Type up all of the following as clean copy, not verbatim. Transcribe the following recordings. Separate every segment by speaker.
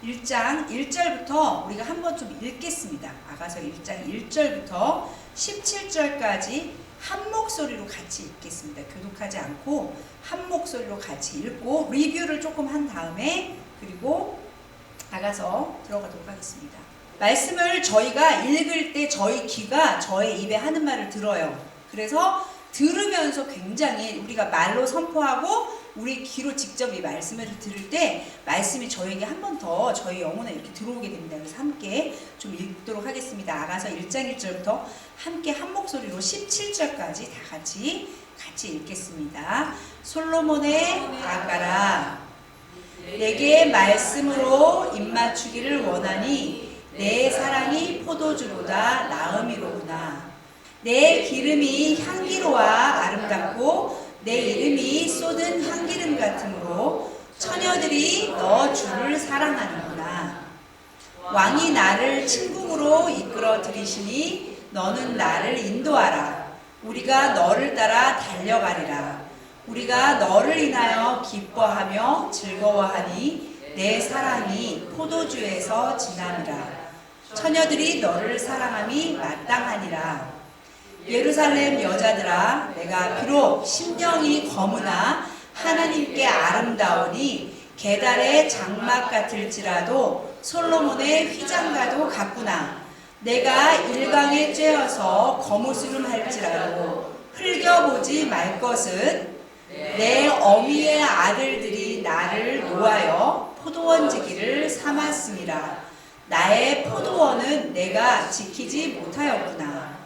Speaker 1: 1장 1절부터 우리가 한번 좀 읽겠습니다. 아가서 1장 1절부터 17절까지 한 목소리로 같이 읽겠습니다. 교독하지 않고 한 목소리로 같이 읽고 리뷰를 조금 한 다음에 그리고 아가서 들어가도록 하겠습니다. 말씀을 저희가 읽을 때 저희 귀가 저의 입에 하는 말을 들어요. 그래서 들으면서 굉장히 우리가 말로 선포하고 우리 귀로 직접 이 말씀을 들을 때 말씀이 저에게 한 번 더 저희 영혼에 이렇게 들어오게 됩니다. 그래서 함께 좀 읽도록 하겠습니다. 아가서 1장 1절부터 함께 한 목소리로 17절까지 다 같이 읽겠습니다. 솔로몬의 아가라, 내게 말씀으로 입맞추기를 원하니 내 사랑이 포도주보다 나음이로구나. 내 기름이 향기로와 아름답고 내 이름이 쏟은 향기름 같으므로 처녀들이 너 주를 사랑하는구나. 왕이 나를 침궁으로 이끌어 들이시니 너는 나를 인도하라. 우리가 너를 따라 달려가리라. 우리가 너를 인하여 기뻐하며 즐거워하니 내 사랑이 포도주에서 진함이라. 처녀들이 너를 사랑함이 마땅하니라. 예루살렘 여자들아, 내가 비록 심령이 검으나 하나님께 아름다우니 게달의 장막 같을지라도 솔로몬의 휘장과도 같구나. 내가 일광에 쬐어서 거무스름 할지라도 흘겨보지 말 것은 내 어미의 아들들이 나를 놓아여 포도원지기를 삼았음이라. 나의 포도원은 내가 지키지 못하였구나.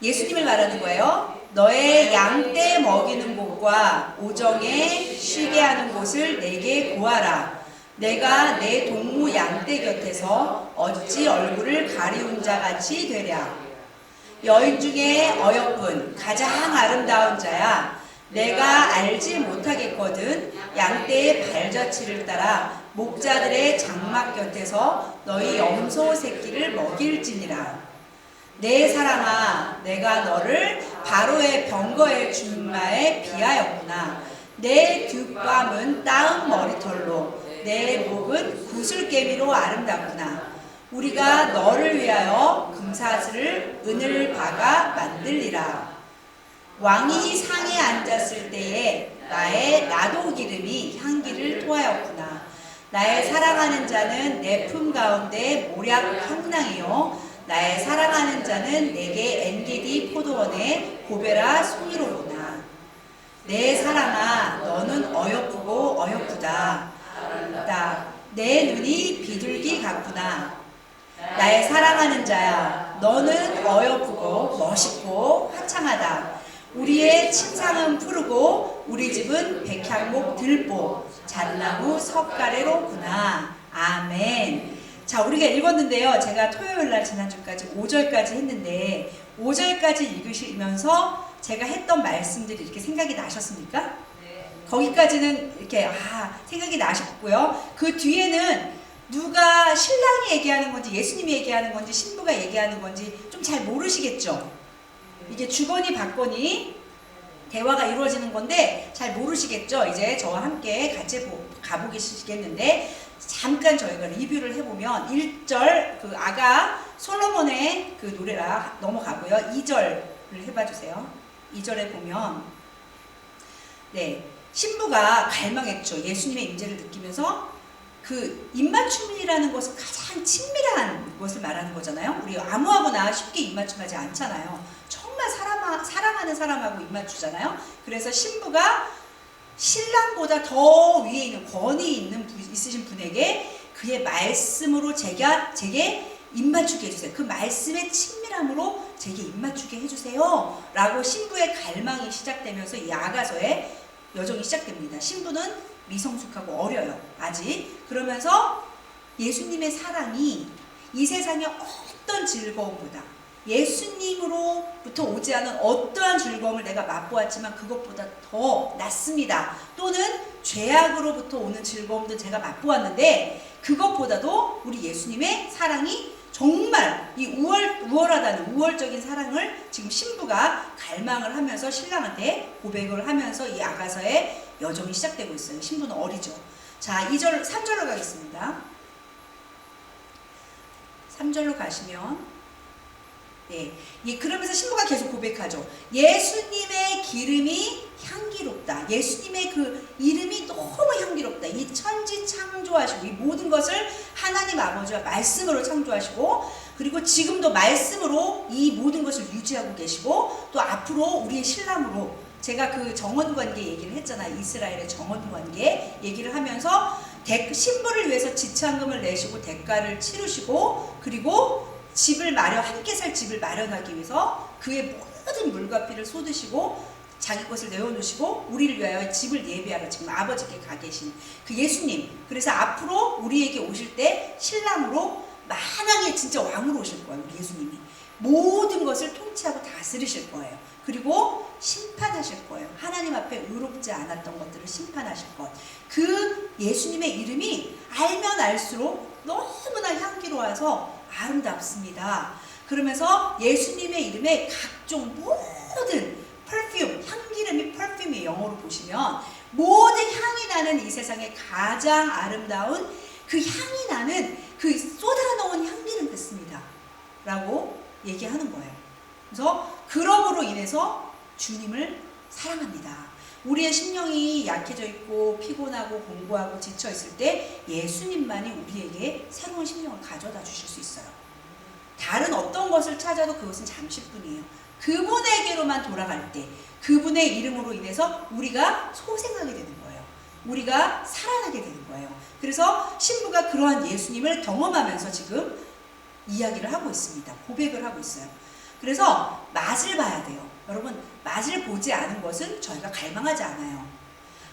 Speaker 1: 예수님을 말하는 거예요. 너의 양떼 먹이는 곳과 오정에 쉬게 하는 곳을 내게 구하라. 내가 내 동무 양떼 곁에서 어찌 얼굴을 가리운 자같이 되랴. 여인 중에 어여쁜 가장 아름다운 자야. 내가 알지 못하겠거든. 양떼의 발자취를 따라 목자들의 장막 곁에서 너희 염소 새끼를 먹일지니라. 내 사랑아, 내가 너를 바로의 병거의 준마에 비하였구나. 내 뒷밤은 따은 머리털로 내 목은 구슬개미로 아름답구나. 우리가 너를 위하여 금사슬을 은을 박아 만들리라. 왕이 상에 앉았을 때에 나의 나도 기름이 향기를 토하였구나. 나의 사랑하는 자는 내 품 가운데 모략 향낭이요 나의 사랑하는 자는 내게 엔게디 포도원의 고베라 송이로구나. 내 사랑아, 너는 어여쁘고 어여쁘다. 내 눈이 비둘기 같구나. 나의 사랑하는 자야, 너는 어여쁘고 멋있고 화창하다. 우리의 침상은 푸르고 우리 집은 백향목 들보 잣나무 석가래로구나. 아멘. 자, 우리가 읽었는데요. 제가 토요일날 지난주까지 5절까지 했는데 5절까지 읽으시면서 제가 했던 말씀들이 이렇게 생각이 나셨습니까? 네. 거기까지는 이렇게 생각이 나셨고요. 그 뒤에는 누가 신랑이 얘기하는 건지 예수님이 얘기하는 건지 신부가 얘기하는 건지 좀 잘 모르시겠죠? 이게 주거니 받거니 대화가 이루어지는 건데 잘 모르시겠죠? 이제 저와 함께 같이 가보시겠는데 잠깐 저희가 리뷰를 해보면 1절 그 아가 솔로몬의 그 노래라 넘어가고요. 2절을 해봐주세요. 2절에 보면 네 신부가 갈망했죠. 예수님의 임재를 느끼면서 그 입맞춤이라는 것은 가장 친밀한 것을 말하는 거잖아요. 우리 아무하고나 쉽게 입맞춤하지 않잖아요. 정말 사랑하는 사람하고 입맞추잖아요. 그래서 신부가 신랑보다 더 위에 있는 권위 있으신 분에게 그의 말씀으로 제게 입맞추게 해주세요. 그 말씀의 친밀함으로 제게 입맞추게 해주세요. 라고 신부의 갈망이 시작되면서 이 아가서의 여정이 시작됩니다. 신부는 미성숙하고 어려요. 아직. 그러면서 예수님의 사랑이 이 세상의 어떤 즐거움보다 예수님으로부터 오지 않은 어떠한 즐거움을 내가 맛보았지만 그것보다 더 낫습니다. 또는 죄악으로부터 오는 즐거움도 제가 맛보았는데 그것보다도 우리 예수님의 사랑이 정말 이 우월하다는 우월적인 사랑을 지금 신부가 갈망을 하면서 신랑한테 고백을 하면서 이 아가서의 여정이 시작되고 있어요. 신부는 어리죠. 자, 3절로 가겠습니다. 3절로 가시면 그러면서 신부가 계속 고백하죠. 예수님의 기름이 향기롭다. 예수님의 그 이름이 너무 향기롭다. 이 천지 창조하시고 이 모든 것을 하나님 아버지와 말씀으로 창조하시고, 그리고 지금도 말씀으로 이 모든 것을 유지하고 계시고, 또 앞으로 우리의 신랑으로, 제가 그 정원관계 얘기를 했잖아요. 이스라엘의 정원관계 얘기를 하면서 신부를 위해서 지참금을 내시고 대가를 치르시고, 그리고 함께 살 집을 마련하기 위해서 그의 모든 물과 피를 쏟으시고 자기 것을 내어놓으시고 우리를 위하여 집을 예비하러 지금 아버지께 가 계신 그 예수님. 그래서 앞으로 우리에게 오실 때 신랑으로 만왕의 진짜 왕으로 오실 거예요. 우리 예수님이 모든 것을 통치하고 다스리실 거예요. 그리고 심판하실 거예요. 하나님 앞에 의롭지 않았던 것들을 심판하실 것. 그 예수님의 이름이 알면 알수록 너무나 향기로워서 아름답습니다. 그러면서 예수님의 이름에 각종 모든 퍼퓸, 향기름이 퍼퓸이 영어로 보시면 모든 향이 나는 이 세상에 가장 아름다운 그 향이 나는 그 쏟아놓은 향기름 됐습니다 라고 얘기하는 거예요. 그래서 그럼으로 인해서 주님을 사랑합니다. 우리의 심령이 약해져 있고 피곤하고 공부하고 지쳐 있을 때 예수님만이 우리에게 새로운 심령을 가져다 주실 수 있어요. 다른 어떤 것을 찾아도 그것은 잠시뿐이에요. 그분에게로만 돌아갈 때 그분의 이름으로 인해서 우리가 소생하게 되는 거예요. 우리가 살아나게 되는 거예요. 그래서 신부가 그러한 예수님을 경험하면서 지금 이야기를 하고 있습니다. 고백을 하고 있어요. 그래서 맛을 봐야 돼요. 여러분, 맛을 보지 않은 것은 저희가 갈망하지 않아요.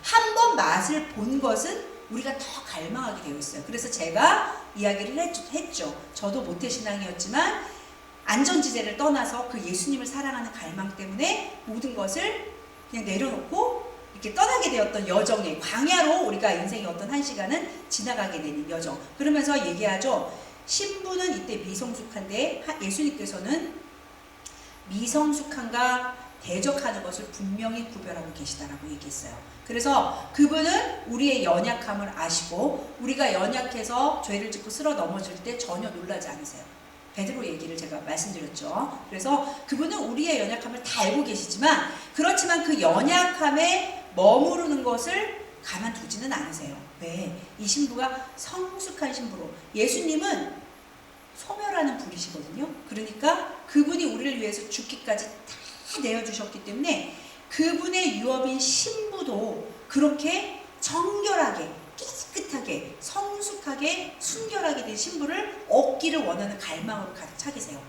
Speaker 1: 한 번 맛을 본 것은 우리가 더 갈망하게 되어 있어요. 그래서 제가 이야기를 했죠. 저도 모태신앙이었지만 안전지대를 떠나서 그 예수님을 사랑하는 갈망 때문에 모든 것을 그냥 내려놓고 이렇게 떠나게 되었던 여정에, 광야로 우리가 인생의 어떤 한 시간은 지나가게 되는 여정. 그러면서 얘기하죠. 신부는 이때 미성숙한데 예수님께서는 미성숙한가 대적하는 것을 분명히 구별하고 계시다라고 얘기했어요. 그래서 그분은 우리의 연약함을 아시고 우리가 연약해서 죄를 짓고 쓰러 넘어질 때 전혀 놀라지 않으세요. 베드로 얘기를 제가 말씀드렸죠. 그래서 그분은 우리의 연약함을 다 알고 계시지만 그렇지만 그 연약함에 머무르는 것을 가만두지는 않으세요. 왜? 이 신부가 성숙한 신부로, 예수님은 소멸하는 분이시거든요. 그러니까 그분이 우리를 위해서 죽기까지 다 내어주셨기 때문에 그분의 유업인 신부도 그렇게 정결하게 깨끗하게 성숙하게 순결하게 된 신부를 얻기를 원하는 갈망으로 가득 차 계세요.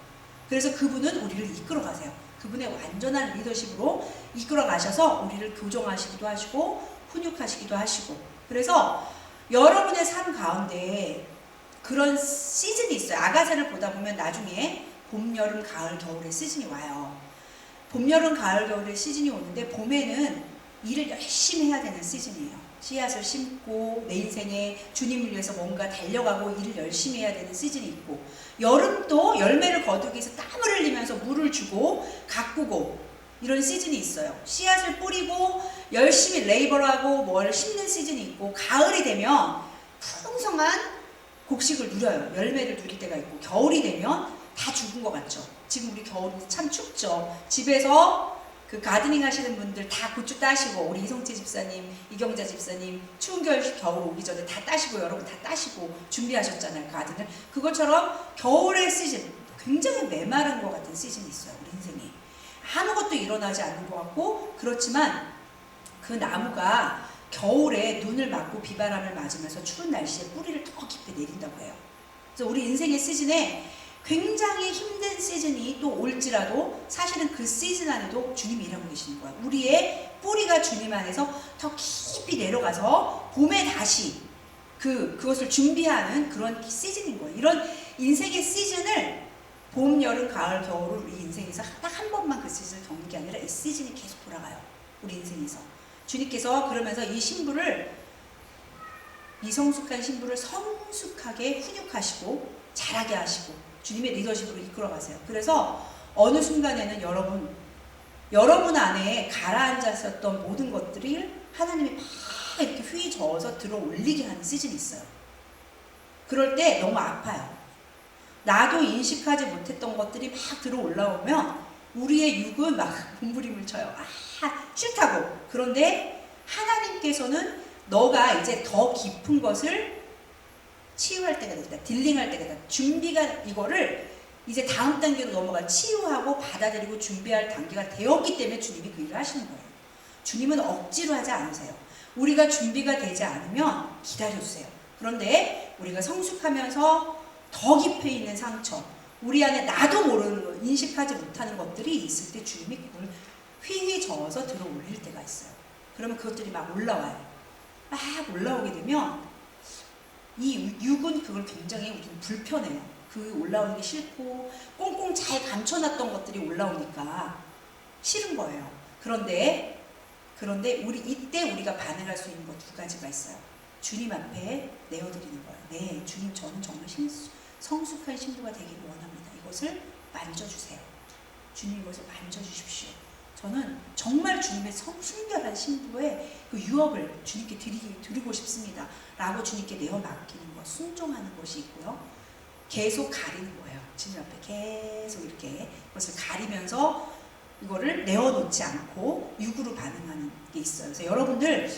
Speaker 1: 그래서 그분은 우리를 이끌어 가세요. 그분의 완전한 리더십으로 이끌어 가셔서 우리를 교정하시기도 하시고 훈육하시기도 하시고, 그래서 여러분의 삶 가운데 그런 시즌이 있어요. 아가새를 보다 보면 나중에 봄, 여름, 가을, 겨울의 시즌이 와요. 봄, 여름, 가을, 겨울의 시즌이 오는데 봄에는 일을 열심히 해야 되는 시즌이에요. 씨앗을 심고 내 인생에 주님을 위해서 뭔가 달려가고 일을 열심히 해야 되는 시즌이 있고, 여름도 열매를 거두기 위해서 땀을 흘리면서 물을 주고 가꾸고 이런 시즌이 있어요. 씨앗을 뿌리고 열심히 레이버하고 뭘 심는 시즌이 있고, 가을이 되면 풍성한 곡식을 누려요. 열매를 누릴 때가 있고, 겨울이 되면 다 죽은 것 같죠. 지금 우리 겨울이 참 춥죠. 집에서 그 가드닝 하시는 분들 다 고추 따시고, 우리 이성채 집사님, 이경자 집사님 추운 겨울 오기 전에 다 따시고, 여러분 다 따시고 준비하셨잖아요. 가든을. 그것처럼 겨울의 시즌, 굉장히 메마른 것 같은 시즌이 있어요. 우리 인생이 아무것도 일어나지 않는 것 같고, 그렇지만 그 나무가 겨울에 눈을 맞고 비바람을 맞으면서 추운 날씨에 뿌리를 더 깊이 내린다고 해요. 그래서 우리 인생의 시즌에 굉장히 힘든 시즌이 또 올지라도 사실은 그 시즌 안에도 주님이 일하고 계시는 거예요. 우리의 뿌리가 주님 안에서 더 깊이 내려가서 봄에 다시 그것을 준비하는 그런 시즌인 거예요. 이런 인생의 시즌을 봄, 여름, 가을, 겨울을 우리 인생에서 딱 한 번만 그 시즌을 겪는 게 아니라 이 시즌이 계속 돌아가요. 우리 인생에서. 주님께서 그러면서 이 신부를, 미성숙한 신부를 성숙하게 훈육하시고 자라게 하시고 주님의 리더십으로 이끌어 가세요. 그래서 어느 순간에는 여러분 안에 가라앉았었던 모든 것들이 하나님이 막 이렇게 휘 저어서 들어 올리게 하는 시즌이 있어요. 그럴 때 너무 아파요. 나도 인식하지 못했던 것들이 막 들어 올라오면 우리의 육은 막 몸부림을 쳐요. 싫다고. 그런데 하나님께서는 너가 이제 더 깊은 것을 치유할 때가 됐다. 딜링할 때가 됐다. 준비가 이거를 이제 다음 단계로 넘어가 치유하고 받아들이고 준비할 단계가 되었기 때문에 주님이 그 일을 하시는 거예요. 주님은 억지로 하지 않으세요. 우리가 준비가 되지 않으면 기다려주세요. 그런데 우리가 성숙하면서 더 깊이 있는 상처, 우리 안에 나도 모르는 거, 인식하지 못하는 것들이 있을 때 주님이 그걸 휘휘 저어서 들어 올릴 때가 있어요. 그러면 그것들이 막 올라와요. 막 올라오게 되면 이 육은 그걸 굉장히 우리는 불편해요. 그 올라오는 게 싫고 꽁꽁 잘 감춰놨던 것들이 올라오니까 싫은 거예요. 그런데 이때 우리가 반응할 수 있는 것 두 가지가 있어요. 주님 앞에 내어드리는 거예요. 네, 주님, 저는 정말 성숙한 신부가 되기를 원합니다. 이것을 만져주세요. 주님, 이것을 만져주십시오. 저는 정말 주님의 순결한 신부의 그 유업을 주님께 드리고 싶습니다. 라고 주님께 내어 맡기는 것, 순종하는 것이 있고요. 계속 가리는 거예요. 주님 앞에 계속 이렇게 그것을 가리면서 이거를 내어놓지 않고 육으로 반응하는 게 있어요. 그래서 여러분들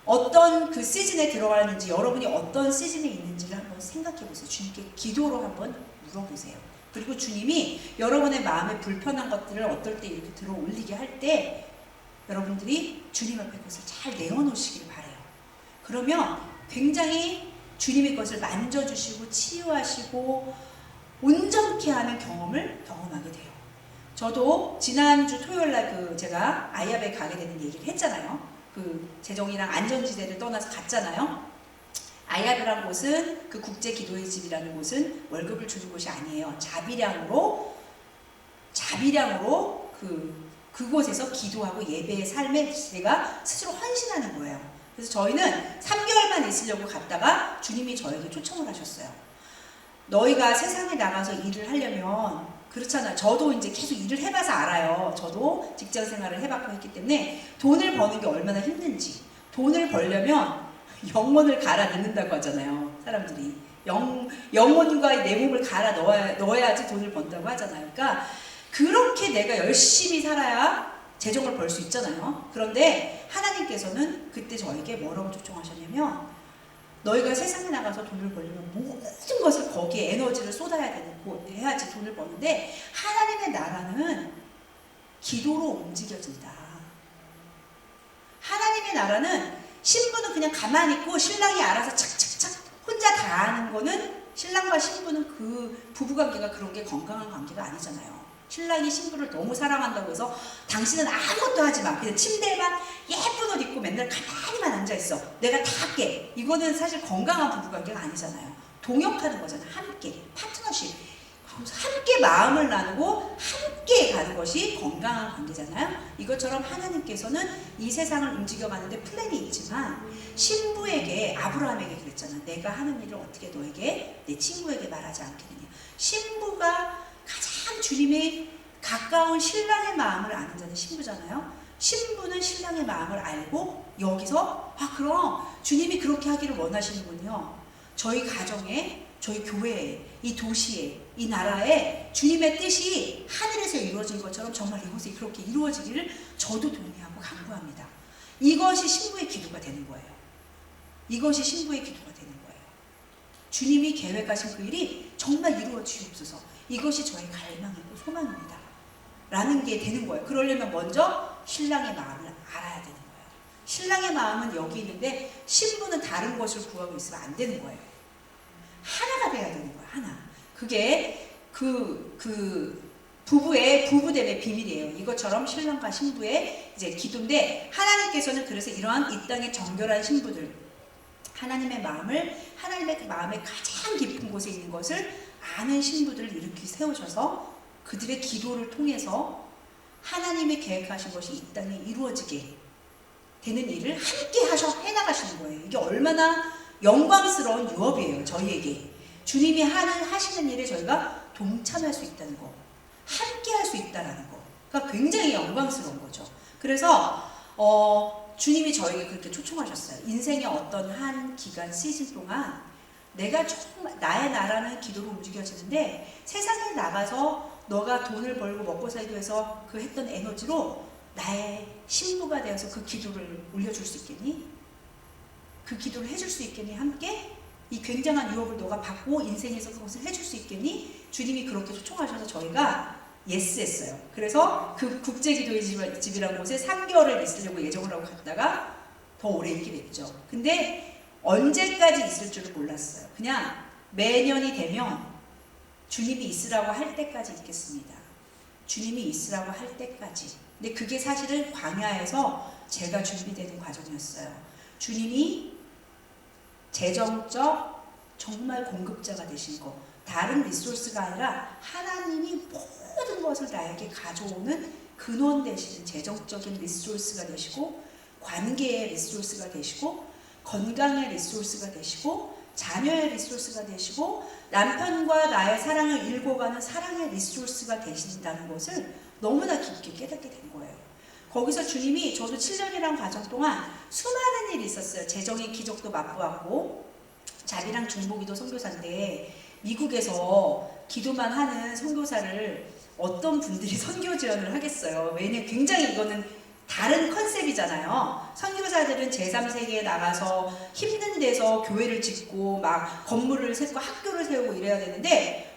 Speaker 1: 어떤 그 시즌에 들어가는지, 여러분이 어떤 시즌에 있는지를 한번 생각해 보세요. 주님께 기도로 한번 물어보세요. 그리고 주님이 여러분의 마음에 불편한 것들을 어떨 때 이렇게 들어 올리게 할 때 여러분들이 주님 앞에 그것을 잘 내어놓으시길 바래요. 그러면 굉장히 주님의 것을 만져주시고 치유하시고 온전케 하는 경험을 경험하게 돼요. 저도 지난주 토요일날 제가 아이아베에 가게 되는 얘기를 했잖아요. 재정이랑 안전지대를 떠나서 갔잖아요. 아이아베라는 곳은 그 국제 기도의 집이라는 곳은 월급을 주는 곳이 아니에요. 자비량으로 그곳에서 기도하고 예배의 삶에 제가 스스로 헌신하는 거예요. 그래서 저희는 3개월만 있으려고 갔다가 주님이 저에게 초청을 하셨어요. 너희가 세상에 나가서 일을 하려면 그렇잖아요. 저도 이제 계속 일을 해봐서 알아요. 저도 직장 생활을 해봤고 했기 때문에 돈을 버는 게 얼마나 힘든지. 돈을 벌려면 영혼을 갈아 넣는다고 하잖아요. 사람들이 영혼과 내 몸을 갈아 넣어야지 돈을 번다고 하잖아요. 그러니까 그렇게 내가 열심히 살아야 재정을 벌 수 있잖아요. 그런데 하나님께서는 그때 저에게 뭐라고 초청하셨냐면, 너희가 세상에 나가서 돈을 벌려면 모든 것을 거기에 에너지를 쏟아야 되고 해야지 돈을 버는데, 하나님의 나라는 기도로 움직여진다. 하나님의 나라는 신부는 그냥 가만히 있고 신랑이 알아서 착착착 혼자 다 하는 거는, 신랑과 신부는 그 부부관계가 그런 게 건강한 관계가 아니잖아요. 신랑이 신부를 너무 사랑한다고 해서 당신은 아무것도 하지 마, 그냥 침대에만 예쁜 옷 입고 맨날 가만히만 앉아있어, 내가 다 할게, 이거는 사실 건강한 부부관계가 아니잖아요. 동역하는 거잖아요. 함께 파트너십, 함께 마음을 나누고 함께 가는 것이 건강한 관계잖아요. 이것처럼 하나님께서는 이 세상을 움직여가는데 플랜이 있지만, 신부에게, 아브라함에게 그랬잖아. 내가 하는 일을 어떻게 너에게, 내 친구에게 말하지 않겠느냐. 신부가 가장 주님의 가까운 신랑의 마음을 아는 자는 신부잖아요. 신부는 신랑의 마음을 알고 여기서 그럼 주님이 그렇게 하기를 원하시는군요. 저희 가정에, 저희 교회에, 이 도시에, 이 나라에 주님의 뜻이 하늘에서 이루어진 것처럼 정말 이곳에 그렇게 이루어지기를 저도 동의하고 간구합니다. 이것이 신부의 기도가 되는 거예요. 이것이 신부의 기도가 되는 거예요. 주님이 계획하신 그 일이 정말 이루어지옵소서. 이것이 저의 갈망이고 소망입니다. 라는 게 되는 거예요. 그러려면 먼저 신랑의 마음을 알아야 되는 거예요. 신랑의 마음은 여기 있는데 신부는 다른 것을 구하고 있으면 안 되는 거예요. 하나가 돼야 되는 거예요. 하나. 그게 부부됨의 비밀이에요. 이것처럼 신랑과 신부의 이제 기도인데, 하나님께서는 그래서 이러한 이 땅의 정결한 신부들, 하나님의 마음의 가장 깊은 곳에 있는 것을 아는 신부들을 이렇게 세우셔서 그들의 기도를 통해서 하나님이 계획하신 것이 이 땅에 이루어지게 되는 일을 함께 해나가시는 거예요. 이게 얼마나 영광스러운 유업이에요. 저희에게 주님이 하시는 일에 저희가 동참할 수 있다는 거, 함께 할 수 있다는 거, 그러니까 굉장히 영광스러운 거죠. 그래서 주님이 저에게 그렇게 초청하셨어요. 인생의 어떤 한 기간, 시즌 동안 내가 정말 나의 나라는 기도로 움직여지는데 세상에 나가서 너가 돈을 벌고 먹고 살기 위해서 그 했던 에너지로 나의 신부가 되어서 그 기도를 올려줄 수 있겠니? 그 기도를 해줄 수 있겠니? 함께 이 굉장한 유혹을 너가 받고 인생에서 그것을 해줄 수 있겠니? 주님이 그렇게 초청하셔서 저희가 예스 했어요. 그래서 그 국제기도의 집이라는 곳에 3개월을 있으려고 예정을 하고 갔다가 더 오래 있게 됐죠. 근데 언제까지 있을 줄을 몰랐어요. 그냥 매년이 되면 주님이 있으라고 할 때까지 있겠습니다. 주님이 있으라고 할 때까지. 근데 그게 사실은 광야에서 제가 준비되는 과정이었어요. 주님이 재정적 정말 공급자가 되신 거, 다른 리소스가 아니라 하나님이 모든 것을 나에게 가져오는 근원 되시는 재정적인 리소스가 되시고, 관계의 리소스가 되시고, 건강의 리소스가 되시고, 자녀의 리소스가 되시고, 남편과 나의 사랑을 일궈가는 사랑의 리소스가 되신다는 것을 너무나 깊게 깨닫게 된 거예요. 거기서 주님이, 저도 7년이란 과정 동안 수많은 일이 있었어요. 재정의 기적도 맛보았고, 자비랑 중보기도 선교사인데 미국에서 기도만 하는 선교사를 어떤 분들이 선교 지원을 하겠어요. 왜냐면 굉장히 이거는 다른 컨셉이잖아요. 선교사들은 제3세계에 나가서 힘든 데서 교회를 짓고 막 건물을 세우고 학교를 세우고 이래야 되는데,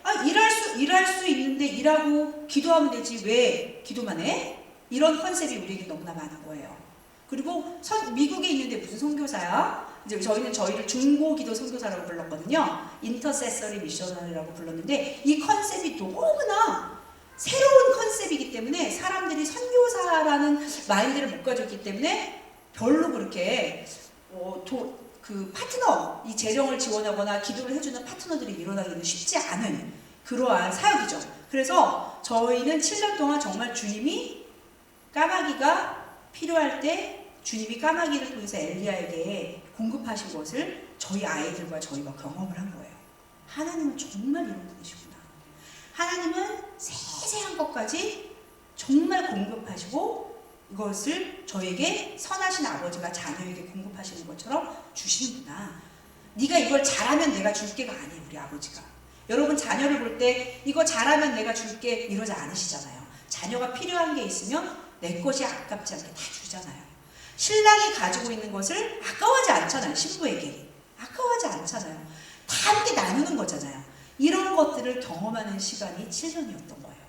Speaker 1: 일할 수 있는데 일하고 기도하면 되지 왜 기도만 해? 이런 컨셉이 우리에게 너무나 많은 거예요. 그리고 미국에 있는데 무슨 선교사야? 이제 저희를 중보기도 선교사라고 불렀거든요. 인터세서리 미셔너리라고 불렀는데, 이 컨셉이 너무나 새로운 컨셉이기 때문에 사람들이 선교사라는 마인드를 못 가졌기 때문에 별로 그렇게 그 파트너, 이 재정을 지원하거나 기도를 해주는 파트너들이 일어나기는 쉽지 않은 그러한 사역이죠. 그래서 저희는 7년 동안 정말 주님이 까마귀가 필요할 때 주님이 까마귀를 통해서 엘리야에게 공급하신 것을 저희 아이들과 저희가 경험을 한 거예요. 하나님은 정말 이런 분이시구나. 하나님은 세세한 것까지 정말 공급하시고, 이것을 저에게 선하신 아버지가 자녀에게 공급하시는 것처럼 주시는구나. 네가 이걸 잘하면 내가 줄게가 아니에요. 우리 아버지가. 여러분 자녀를 볼 때 이거 잘하면 내가 줄게 이러지 않으시잖아요. 자녀가 필요한 게 있으면 내 것이 아깝지 않게 다 주잖아요. 신랑이 가지고 있는 것을 아까워하지 않잖아요. 신부에게 아까워하지 않잖아요. 다 함께 나누는 거잖아요. 이런 것들을 경험하는 시간이 7년이었던 거예요.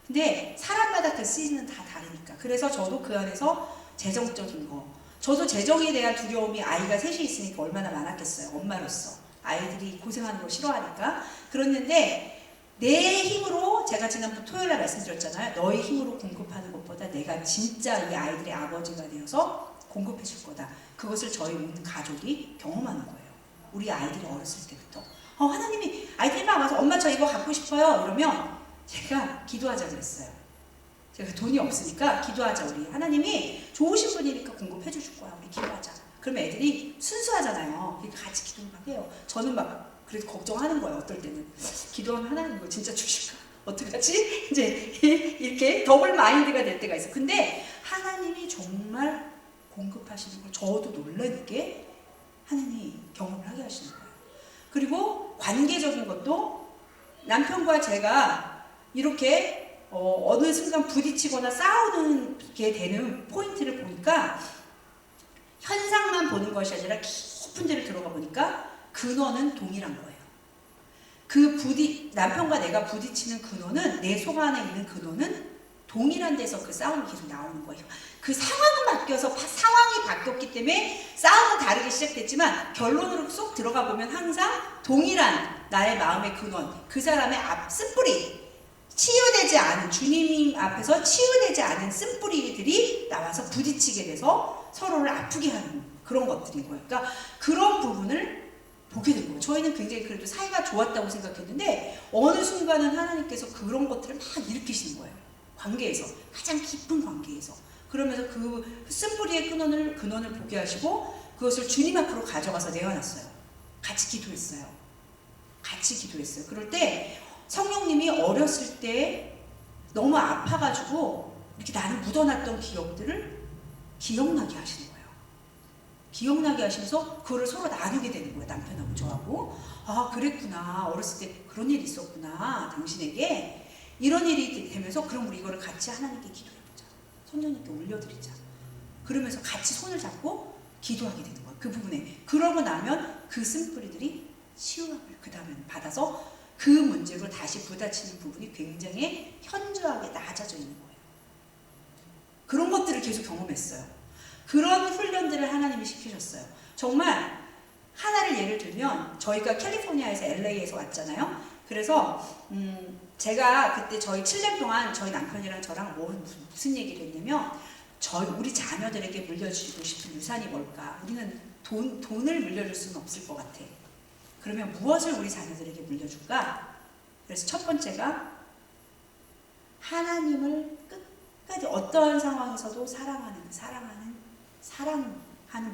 Speaker 1: 근데 사람마다 그 시즌은 다 다르니까. 그래서 저도 그 안에서 재정적인 거, 저도 재정에 대한 두려움이 아이가 셋이 있으니까 얼마나 많았겠어요. 엄마로서 아이들이 고생하는 거 싫어하니까. 그랬는데 내 힘으로, 제가 지난번 토요일에 말씀드렸잖아요. 너의 힘으로 공급하는 것보다 내가 진짜 이 아이들의 아버지가 되어서 공급해 줄 거다. 그것을 저희 모든 가족이 경험하는 거예요. 우리 아이들이 어렸을 때부터. 하나님이 아이들만 와서 엄마 저 이거 갖고 싶어요 이러면 제가 기도하자 그랬어요. 제가 돈이 없으니까 기도하자. 우리 하나님이 좋으신 분이니까 공급해 주실 거야. 우리 기도하자. 그러면 애들이 순수하잖아요. 같이 기도를 막 해요. 저는 막 그래서 걱정하는 거예요. 어떨 때는 기도하면 하나님 이거 진짜 주실까? 어떡하지? 이제 이렇게 더블 마인드가 될 때가 있어요. 근데 하나님이 정말 공급하시는 걸 저도 놀라게 하나님이 경험을 하게 하시는 거예요. 그리고 관계적인 것도 남편과 제가 이렇게 어느 순간 부딪히거나 싸우는 게 되는 포인트를 보니까 현상만 보는 것이 아니라 깊은 데를 들어가 보니까 근원은 동일한 거예요. 남편과 내가 부딪히는 근원은, 내 속 안에 있는 근원은 동일한 데서 그 싸움이 계속 나오는 거예요. 그 상황은 바뀌어서 상황이 바뀌었기 때문에 싸움은 다르게 시작됐지만 결론으로 쏙 들어가 보면 항상 동일한 나의 마음의 근원, 그 사람의 쓴뿌리, 치유되지 않은, 주님 앞에서 치유되지 않은 쓴뿌리들이 나와서 부딪히게 돼서 서로를 아프게 하는 그런 것들인 거예요. 그러니까 그런 부분을 보게 된 거예요. 저희는 굉장히 그래도 사이가 좋았다고 생각했는데 어느 순간은 하나님께서 그런 것들을 막 일으키시는 거예요. 관계에서, 가장 깊은 관계에서. 그러면서 그 쓴뿌리의 근원을 보게 하시고 그것을 주님 앞으로 가져가서 내어놨어요. 같이 기도했어요. 그럴 때 성령님이 어렸을 때 너무 아파가지고 이렇게 나는 묻어놨던 기억들을 기억나게 하시는 거예요. 기억나게 하시면서 그거를 서로 나누게 되는 거예요. 남편하고 저하고. 아, 그랬구나. 어렸을 때 그런 일이 있었구나. 당신에게. 이런 일이 되면서 그럼 우리 이거를 같이 하나님께 기도해보자. 성령님께 올려드리자. 그러면서 같이 손을 잡고 기도하게 되는 거예요. 그 부분에. 그러고 나면 그 쓴뿌리들이 치유함을 그 다음에 받아서 그 문제로 다시 부딪히는 부분이 굉장히 현저하게 낮아져 있는 거예요. 그런 것들을 계속 경험했어요. 그런 훈련들을 하나님이 시키셨어요. 정말 하나를 예를 들면 저희가 캘리포니아에서 LA에서 왔잖아요. 그래서 제가 그때 저희 7년 동안 저희 남편이랑 저랑 무슨 얘기를 했냐면 우리 자녀들에게 물려주고 싶은 유산이 뭘까? 우리는 돈을 물려줄 수는 없을 것 같아. 그러면 무엇을 우리 자녀들에게 물려줄까? 그래서 첫 번째가 하나님을 끝까지 어떠한 상황에서도 사랑하는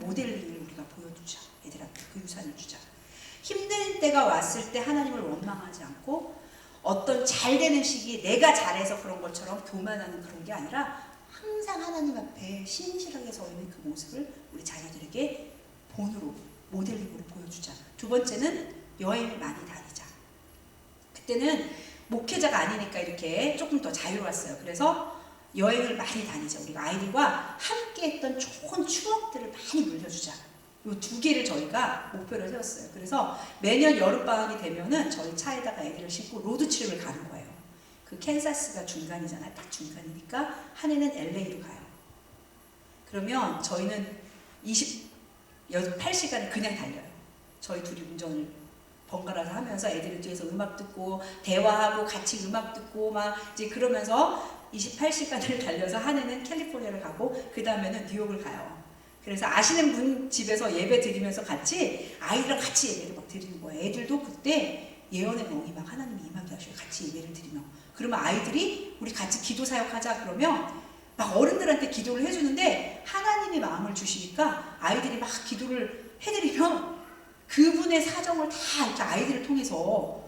Speaker 1: 모델링을 우리가 보여주자. 애들한테 그 유산을 주자. 힘든 때가 왔을 때 하나님을 원망하지 않고 어떤 잘 되는 시기 내가 잘해서 그런 것처럼 교만하는 그런 게 아니라 항상 하나님 앞에 신실하게 서 있는 그 모습을 우리 자녀들에게 본으로 모델링으로 보여주자. 두 번째는 여행을 많이 다니자. 그때는 목회자가 아니니까 이렇게 조금 더 자유로웠어요. 그래서 여행을 많이 다니자. 우리가 아이들과 함께 했던 좋은 추억들을 많이 물려주자. 이 두 개를 저희가 목표로 세웠어요. 그래서 매년 여름방학이 되면은 저희 차에다가 애들을 싣고 로드트립을 가는 거예요. 그 캔사스가 중간이잖아요. 딱 중간이니까 한 해는 LA로 가요. 그러면 저희는 28시간을 그냥 달려요. 저희 둘이 운전을 번갈아서 하면서 애들이 뒤에서 음악 듣고 대화하고 같이 음악 듣고 막 이제 그러면서 28시간을 달려서 한 해는 캘리포니아를 가고 그 다음에는 뉴욕을 가요. 그래서 아시는 분 집에서 예배 드리면서 같이 아이들랑 같이 예배를 막 드리는 거예요. 애들도 그때 예언의 멍이 막 하나님이 임하게 하셔요. 같이 예배를 드리면. 그러면 아이들이 우리 같이 기도 사역하자 그러면 막 어른들한테 기도를 해주는데 하나님이 마음을 주시니까 아이들이 막 기도를 해드리면 그분의 사정을 다 이렇게 아이들을 통해서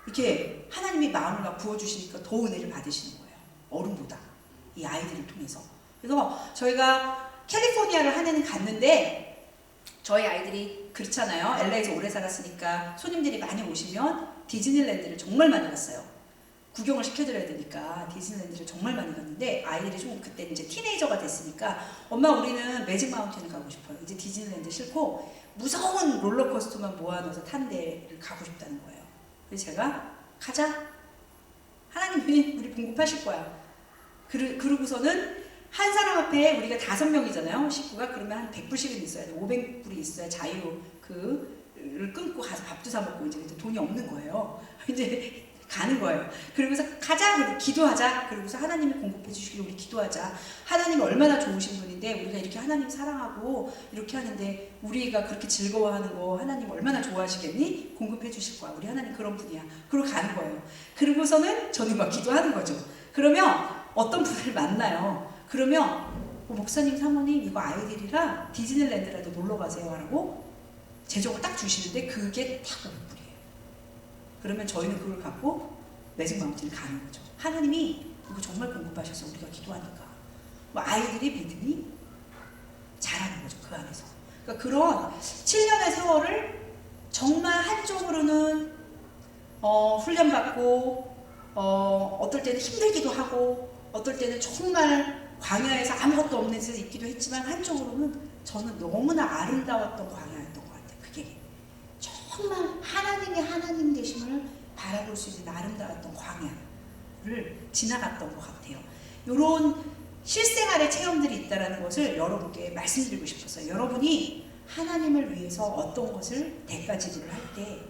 Speaker 1: 이렇게 하나님이 마음을 막 부어주시니까 더 은혜를 받으시는 거예요. 어른보다. 이 아이들을 통해서. 그래서 저희가 캘리포니아를 한 해는 갔는데 저희 아이들이 그렇잖아요. LA에서 오래 살았으니까 손님들이 많이 오시면 디즈니랜드를 정말 많이 갔어요. 구경을 시켜드려야 되니까 디즈니랜드를 정말 많이 갔는데 아이들이 좀 그때 이제 티네이저가 됐으니까 엄마 우리는 매직 마운틴을 가고 싶어요. 이제 디즈니랜드 싫고 무서운 롤러코스터만 모아놓아서 타는 데를 가고 싶다는 거예요. 그래서 제가 가자. 하나님이 우리 공급하실 거야. 그러고서는 한 사람 앞에 우리가 5명이잖아요. 식구가. 그러면 한 100불씩은 있어야 돼. 500불이 있어야 자유 그를 끊고 가서 밥도 사 먹고 이제 돈이 없는 거예요. 이제 가는 거예요. 그러면서 가자. 그리고 기도하자. 그러고서 하나님이 공급해 주시길 우리 기도하자. 하나님이 얼마나 좋으신 분인데 우리가 이렇게 하나님 사랑하고 이렇게 하는데 우리가 그렇게 즐거워하는 거 하나님 얼마나 좋아하시겠니? 공급해 주실 거야. 우리 하나님 그런 분이야. 그러고 가는 거예요. 그러고서는 저는 막 기도하는 거죠. 그러면 어떤 분을 만나요. 그러면 목사님 사모님 이거 아이들이랑 디즈니랜드라도 놀러 가세요 라고 재정을 딱 주시는데 그게 딱 500불이에요. 그러면 저희는 그걸 갖고 매직 마운틴을 가는 거죠. 하나님이 이거 정말 공급하셔서 우리가 기도하니까 뭐 아이들의 믿음이 자라는 거죠. 그 안에서. 그러니까 그런 7년의 세월을 정말 한쪽으로는 훈련받고 어떨 때는 힘들기도 하고 어떨 때는 정말 광야에서 아무것도 없는 데서 있기도 했지만 한쪽으로는 저는 너무나 아름다웠던 광야였던 것 같아요. 그게 정말 하나님의 하나님 되심을 바라볼 수 있는 아름다웠던 광야를 지나갔던 것 같아요. 이런 실생활의 체험들이 있다는 것을 여러분께 말씀드리고 싶었어요. 여러분이 하나님을 위해서 어떤 것을 대가 지불을 할 때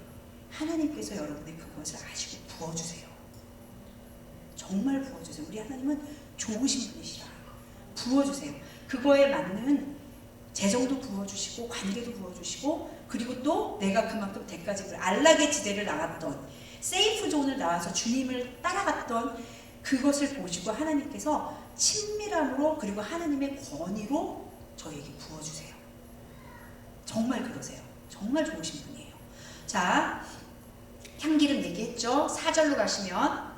Speaker 1: 하나님께서 여러분의 그것을 아시고 부어주세요. 정말 부어주세요. 우리 하나님은 좋으신 분이시라. 부어주세요. 그거에 맞는 재정도 부어주시고 관계도 부어주시고 그리고 또 내가 그만큼 대가지불 안락의 지대를 나갔던 세이프 존을 나와서 주님을 따라갔던 그것을 보시고 하나님께서 친밀함으로 그리고 하나님의 권위로 저에게 부어주세요. 정말 그러세요. 정말 좋으신 분이에요. 자, 향기름 얘기했죠. 4절로 가시면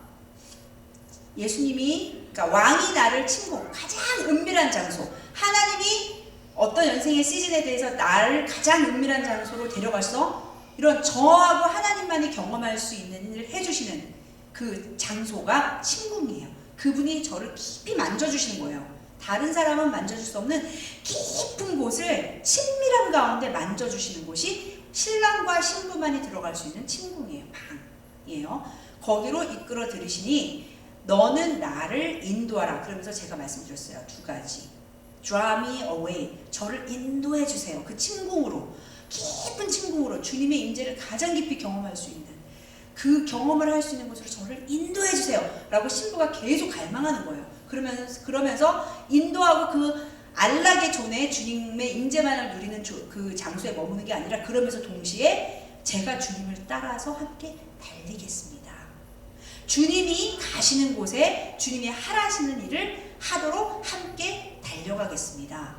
Speaker 1: 예수님이 그러니까 왕이 나를 침묵 가장 은밀한 장소 하나님이 어떤 연생의 시즌에 대해서 나를 가장 은밀한 장소로 데려가서 이런 저하고 하나님만이 경험할 수 있는 일을 해주시는 그 장소가 침궁이에요. 그분이 저를 깊이 만져주시는 거예요. 다른 사람은 만져줄 수 없는 깊은 곳을 친밀함 가운데 만져주시는 곳이 신랑과 신부만이 들어갈 수 있는 침궁이에요. 방이에요. 거기로 이끌어 들으시니 너는 나를 인도하라. 그러면서 제가 말씀드렸어요. 두 가지. Draw me away. 저를 인도해 주세요. 그 침궁으로, 깊은 침궁으로 주님의 임재를 가장 깊이 경험할 수 있는 그 경험을 할 수 있는 곳으로 저를 인도해 주세요. 라고 신부가 계속 갈망하는 거예요. 그러면서 인도하고 그 안락의 존에 주님의 임재만을 누리는 그 장소에 머무는 게 아니라 그러면서 동시에 제가 주님을 따라서 함께 달리겠습니다. 주님이 가시는 곳에 주님이 하라시는 일을 하도록 함께 달려가겠습니다.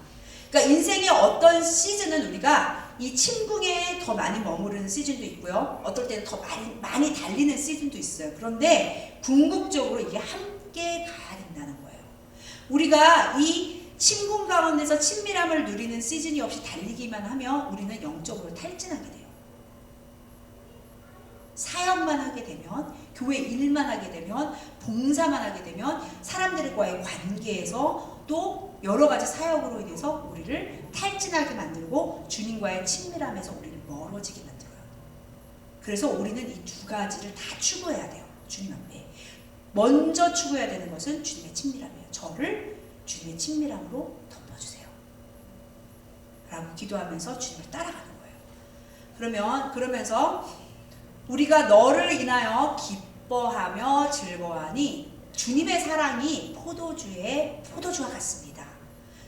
Speaker 1: 그러니까 인생의 어떤 시즌은 우리가 이 침궁에 더 많이 머무르는 시즌도 있고요. 어떨 때는 더 많이 달리는 시즌도 있어요. 그런데 궁극적으로 이게 함께 가야 된다는 거예요. 우리가 이 침궁 가운데서 친밀함을 누리는 시즌이 없이 달리기만 하면 우리는 영적으로 탈진하게 돼요. 사역만 하게 되면, 교회 일만 하게 되면, 봉사만 하게 되면 사람들과의 관계에서 또 여러 가지 사역으로 인해서 우리를 탈진하게 만들고 주님과의 친밀함에서 우리를 멀어지게 만들어요. 그래서 우리는 이 두 가지를 다 추구해야 돼요. 주님 앞에. 먼저 추구해야 되는 것은 주님의 친밀함이에요. 저를 주님의 친밀함으로 덮어주세요. 라고 기도하면서 주님을 따라가는 거예요. 그러면서 우리가 너를 인하여 기뻐하며 즐거워하니 주님의 사랑이 포도주와 같습니다.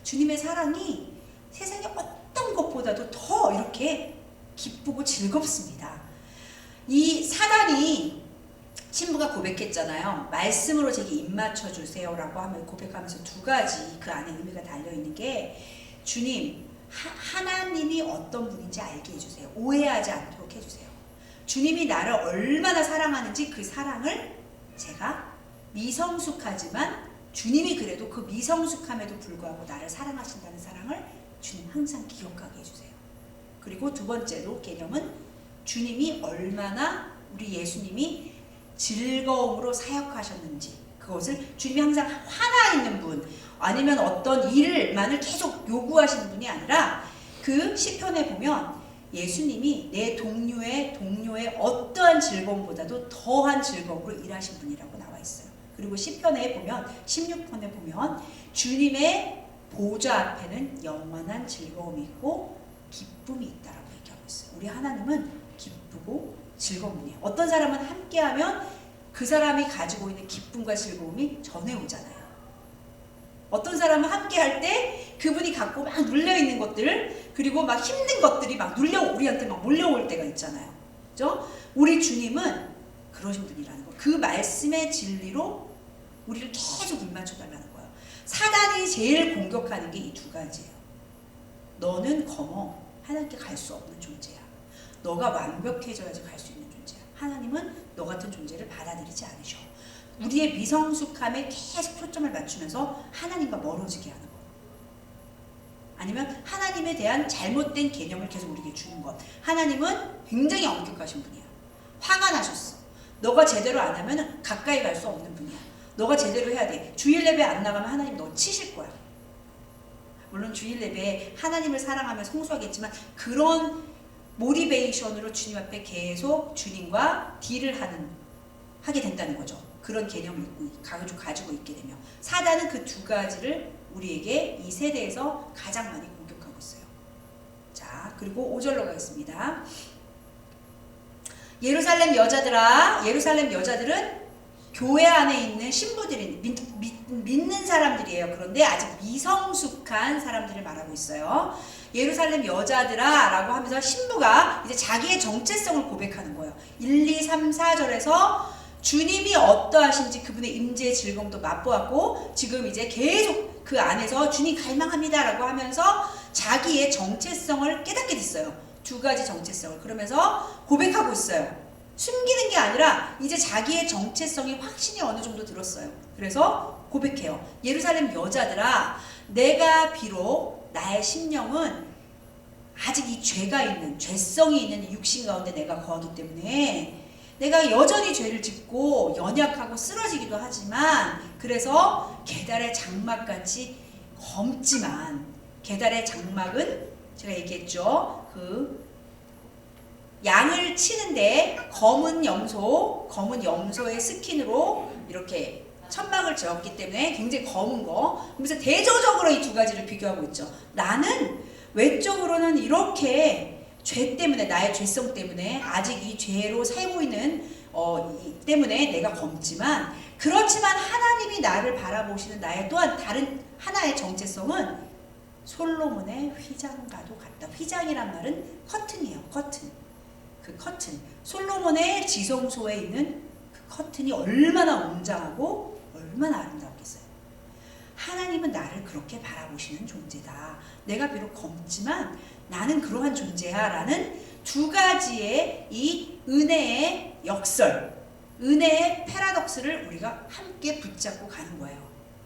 Speaker 1: 주님의 사랑이 세상의 어떤 것보다도 더 이렇게 기쁘고 즐겁습니다. 이 사단이 신부가 고백했잖아요. 말씀으로 제게 입 맞춰주세요 라고 하면 고백하면서 두 가지 그 안에 의미가 달려있는 게 주님, 하나님이 어떤 분인지 알게 해주세요. 오해하지 않도록 해주세요. 주님이 나를 얼마나 사랑하는지 그 사랑을 제가 미성숙하지만 주님이 그래도 그 미성숙함에도 불구하고 나를 사랑하신다는 사랑을 주님 항상 기억하게 해주세요. 그리고 두 번째로 개념은 주님이 얼마나 우리 예수님이 즐거움으로 사역하셨는지 그것을 주님이 항상 화나 있는 분 아니면 어떤 일만을 계속 요구하시는 분이 아니라 그 시편에 보면 예수님이 내 동료의 어떠한 즐거움보다도 더한 즐거움으로 일하신 분이라고 나와 있어요. 그리고 시편에 보면 16편에 보면 주님의 보좌 앞에는 영원한 즐거움이 있고 기쁨이 있다라고 얘기하고 있어요. 우리 하나님은 기쁘고 즐거운 분이에요. 어떤 사람은 함께하면 그 사람이 가지고 있는 기쁨과 즐거움이 전해오잖아요. 어떤 사람은 함께할 때 그분이 갖고 막 눌려있는 것들 그리고 막 힘든 것들이 막 우리한테 막 몰려올 때가 있잖아요. 그죠? 우리 주님은 그러신 분이라는 거. 그 말씀의 진리로 우리를 계속 입맞춰달라는 거예요. 사단이 제일 공격하는 게 이 두 가지예요. 너는 검어 하나님께 갈 수 없는 존재야. 너가 완벽해져야지 갈 수 있는 존재야. 하나님은 너 같은 존재를 받아들이지 않으셔. 우리의 미성숙함에 계속 초점을 맞추면서 하나님과 멀어지게 하는 것. 아니면 하나님에 대한 잘못된 개념을 계속 우리에게 주는 것. 하나님은 굉장히 엄격하신 분이야. 화가 나셨어. 너가 제대로 안 하면 가까이 갈 수 없는 분이야. 너가 제대로 해야 돼. 주일 예배 안 나가면 하나님 너 치실 거야. 물론 주일 예배에 하나님을 사랑하며 성수하겠지만 그런 모티베이션으로 주님 앞에 계속 주님과 딜을 하게 된다는 거죠. 그런 개념을 가지고 있게 되면 사단은 그 두 가지를 우리에게 이 세대에서 가장 많이 공격하고 있어요. 자, 그리고 5절로 가겠습니다. 예루살렘 여자들은 교회 안에 있는 신부들이 믿는 사람들이에요. 그런데 아직 미성숙한 사람들을 말하고 있어요. 예루살렘 여자들아 라고 하면서 신부가 이제 자기의 정체성을 고백하는 거예요. 1, 2, 3, 4절에서 주님이 어떠하신지 그분의 임재의 즐거움도 맛보았고 지금 이제 계속 그 안에서 주님 갈망합니다 라고 하면서 자기의 정체성을 깨닫게 됐어요. 두 가지 정체성을. 그러면서 고백하고 있어요. 숨기는 게 아니라 이제 자기의 정체성이 확신이 어느 정도 들었어요. 그래서 고백해요. 예루살렘 여자들아, 내가 비록 나의 심령은 아직 이 죄가 있는, 죄성이 있는 이 육신 가운데 내가 거하기 때문에 내가 여전히 죄를 짓고 연약하고 쓰러지기도 하지만, 그래서 계달의 장막같이 검지만, 계달의 장막은 제가 얘기했죠. 그 양을 치는데 검은 염소의 스킨으로 이렇게 천막을 지었기 때문에 굉장히 검은 거. 그래서 대조적으로 이 두 가지를 비교하고 있죠. 나는 외적으로는 이렇게 죄 때문에, 나의 죄성 때문에 아직 이 죄로 살고 있는 때문에 내가 검지만, 그렇지만 하나님이 나를 바라보시는 나의 또한 다른 하나의 정체성은 솔로몬의 휘장과도 같다. 휘장이란 말은 커튼이에요. 커튼. 그 커튼. 솔로몬의 지성소에 있는 그 커튼이 얼마나 웅장하고 얼마나 아름답겠어요. 하나님은 나를 그렇게 바라보시는 존재다. 내가 비록 검지만 나는 그러한 존재야 라는 두 가지의 이 은혜의 역설, 은혜의 패러독스를 우리가 함께 붙잡고 가는 거예요.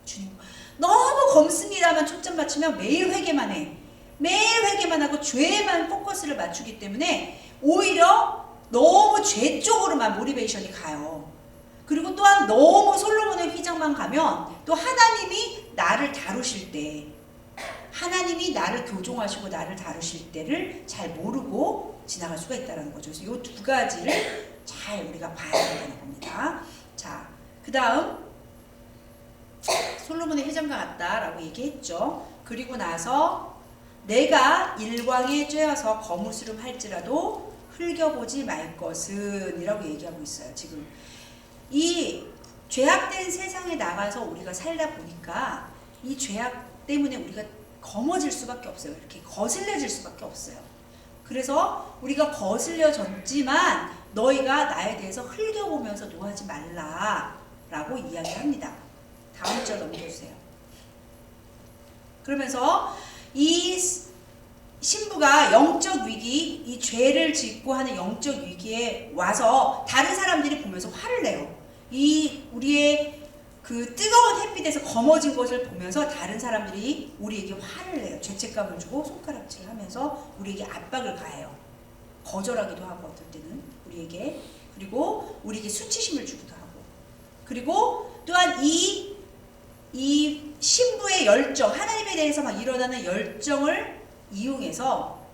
Speaker 1: 주님, 너무 검습니다만 초점 맞추면 매일 회개만 해. 매일 회개만 하고 죄에만 포커스를 맞추기 때문에 오히려 너무 죄 쪽으로만 모티베이션이 가요. 그리고 또한 너무 솔로몬의 휘장만 가면 또 하나님이 나를 다루실 때, 하나님이 나를 교종하시고 나를 다루실 때를 잘 모르고 지나갈 수가 있다는 거죠. 그래서 이 두 가지를 잘 우리가 봐야 된다는 겁니다. 자, 그 다음 솔로몬의 휘장과 같다라고 얘기했죠. 그리고 나서 내가 일광에 쬐어서 거무스름 할지라도 흘겨보지 말 것은 이라고 얘기하고 있어요. 지금 이 죄악된 세상에 나가서 우리가 살다 보니까 이 죄악 때문에 우리가 검어질 수밖에 없어요. 이렇게 거슬려질 수밖에 없어요. 그래서 우리가 거슬려졌지만 너희가 나에 대해서 흘겨보면서 노하지 말라 라고 이야기합니다. 다음 절 넘겨주세요. 그러면서 이 신부가 영적 위기, 이 죄를 짓고 하는 영적 위기에 와서 다른 사람들이 보면서 화를 내요. 이 우리의 그 뜨거운 햇빛에서 검어진 것을 보면서 다른 사람들이 우리에게 화를 내요. 죄책감을 주고 손가락질을 하면서 우리에게 압박을 가해요. 거절하기도 하고 어떨 때는 우리에게, 그리고 우리에게 수치심을 주기도 하고, 그리고 또한 이 신부의 열정, 하나님에 대해서 막 일어나는 열정을 이용해서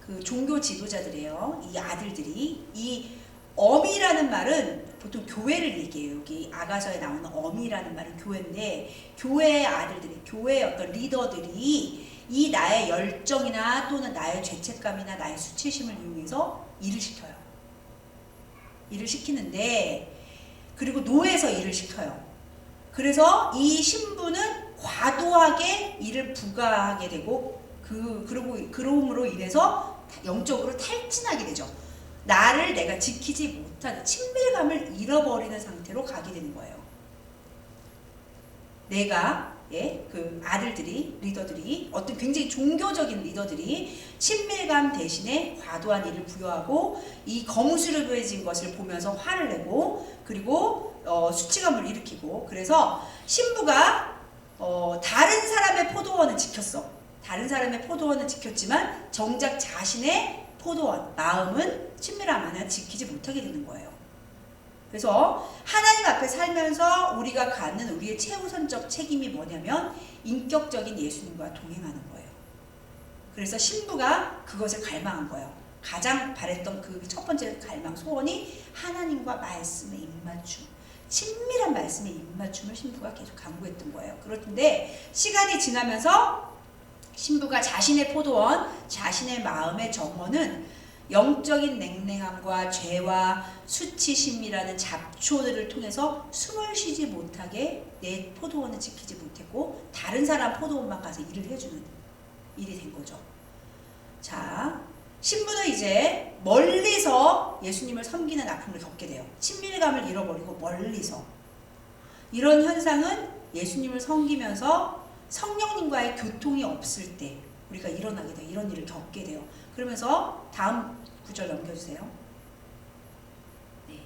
Speaker 1: 그 종교 지도자들이에요. 이 아들들이, 이 어미라는 말은 보통 교회를 얘기해요. 여기 아가서에 나오는 어미라는 말은 교회인데, 교회의 아들들이, 교회의 어떤 리더들이 이 나의 열정이나 또는 나의 죄책감이나 나의 수치심을 이용해서 일을 시켜요. 일을 시키는데, 그리고 노예에서 일을 시켜요. 그래서 이 신부는 과도하게 일을 부과하게 되고, 그럼으로 인해서 영적으로 탈진하게 되죠. 나를 내가 지키지 못하는, 친밀감을 잃어버리는 상태로 가게 되는 거예요. 내가, 그 아들들이, 리더들이, 어떤 굉장히 종교적인 리더들이 친밀감 대신에 과도한 일을 부여하고 이 거무스름해진 것을 보면서 화를 내고, 그리고 수치감을 일으키고, 그래서 신부가 다른 사람의 포도원을 지켰어. 다른 사람의 포도원은 지켰지만 정작 자신의 포도원, 마음은 친밀함 하나 지키지 못하게 되는 거예요. 그래서 하나님 앞에 살면서 우리가 갖는 우리의 최우선적 책임이 뭐냐면 인격적인 예수님과 동행하는 거예요. 그래서 신부가 그것을 갈망한 거예요. 가장 바랬던 그 첫 번째 갈망, 소원이 하나님과 말씀의 입맞춤, 친밀한 말씀의 입맞춤을 신부가 계속 강구했던 거예요. 그런데 시간이 지나면서 신부가 자신의 포도원, 자신의 마음의 정원은 영적인 냉랭함과 죄와 수치심이라는 잡초들을 통해서 숨을 쉬지 못하게 내 포도원을 지키지 못했고 다른 사람 포도원만 가서 일을 해주는 일이 된 거죠. 자, 신부는 이제 멀리서 예수님을 섬기는 아픔을 겪게 돼요. 친밀감을 잃어버리고 멀리서. 이런 현상은 예수님을 섬기면서 성령님과의 교통이 없을 때 우리가 일어나게 돼요. 이런 일을 겪게 돼요. 그러면서 다음 구절 넘겨주세요. 네.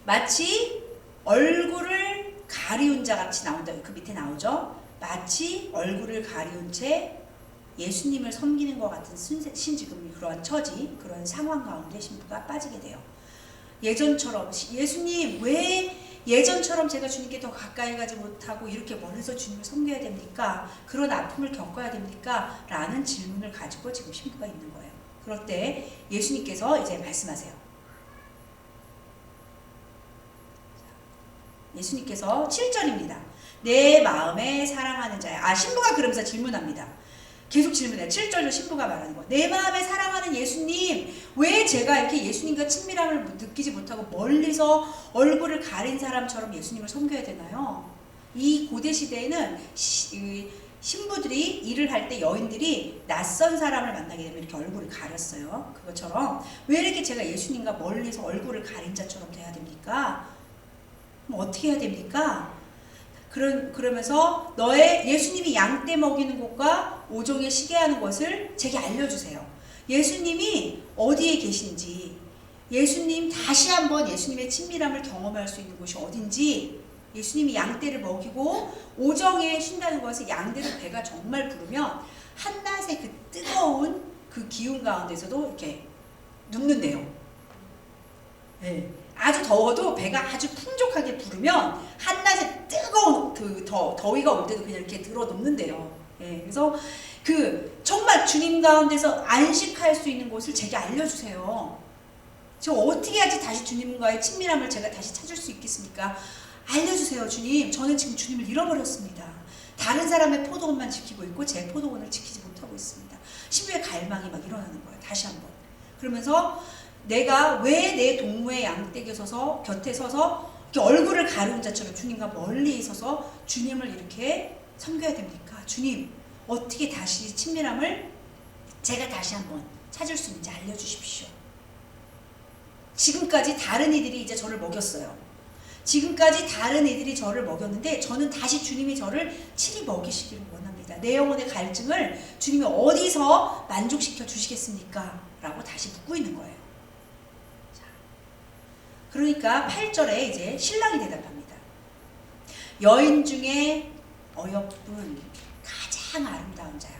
Speaker 1: 마치 얼굴을 가리운 자 같이 나온다. 그 밑에 나오죠. 마치 얼굴을 가리운 채 예수님을 섬기는 것 같은 신지금 그러한 처지, 그런 상황 가운데 신부가 빠지게 돼요. 예전처럼 예수님 왜 예전처럼 제가 주님께 더 가까이 가지 못하고 이렇게 멀리서 주님을 섬겨야 됩니까? 그런 아픔을 겪어야 됩니까? 라는 질문을 가지고 지금 신부가 있는 거예요. 그럴 때 예수님께서 이제 말씀하세요. 예수님께서 7절입니다. 내 마음에 사랑하는 자야. 신부가 그러면서 질문합니다. 계속 질문해요. 7절로 신부가 말하는 거. 내 마음에 사랑하는 예수님, 왜 제가 이렇게 예수님과 친밀함을 느끼지 못하고 멀리서 얼굴을 가린 사람처럼 예수님을 섬겨야 되나요? 이 고대 시대에는 신부들이 일을 할 때 여인들이 낯선 사람을 만나게 되면 이렇게 얼굴을 가렸어요. 그것처럼 왜 이렇게 제가 예수님과 멀리서 얼굴을 가린 자처럼 돼야 됩니까? 그럼 어떻게 해야 됩니까? 그러면서 너의 예수님이 양떼 먹이는 곳과 오종에 쉬게 하는 것을 제게 알려주세요. 예수님이 어디에 계신지, 예수님 다시 한번 예수님의 친밀함을 경험할 수 있는 곳이 어딘지, 예수님이 양떼를 먹이고 오정에 쉰다는 것은 양떼를 배가 정말 부르면 한낮의 그 뜨거운 그 기운 가운데서도 이렇게 눕는데요. 네. 아주 더워도 배가 아주 풍족하게 부르면 한낮에 뜨거운 그 더위가 올 때도 그냥 이렇게 들어 눕는데요. 예, 그래서 정말 주님 가운데서 안식할 수 있는 곳을 제게 알려주세요. 저 어떻게 해야지 다시 주님과의 친밀함을 제가 다시 찾을 수 있겠습니까? 알려주세요, 주님. 저는 지금 주님을 잃어버렸습니다. 다른 사람의 포도원만 지키고 있고 제 포도원을 지키지 못하고 있습니다. 신부의 갈망이 막 일어나는 거예요. 다시 한번. 그러면서 내가 왜 내 동무의 양떼 서서 곁에 서서 이렇게 얼굴을 가리운 자처럼 주님과 멀리 서서 주님을 이렇게 섬겨야 됩니까? 주님, 어떻게 다시 친밀함을 제가 다시 한번 찾을 수 있는지 알려주십시오. 지금까지 다른 이들이 이제 저를 먹였어요. 지금까지 다른 이들이 저를 먹였는데 저는 다시 주님이 저를 친히 먹이시기를 원합니다. 내 영혼의 갈증을 주님이 어디서 만족시켜 주시겠습니까? 라고 다시 묻고 있는 거예요. 그러니까 8절에 이제 신랑이 대답합니다. 여인 중에 어여쁜 가장 아름다운 자야.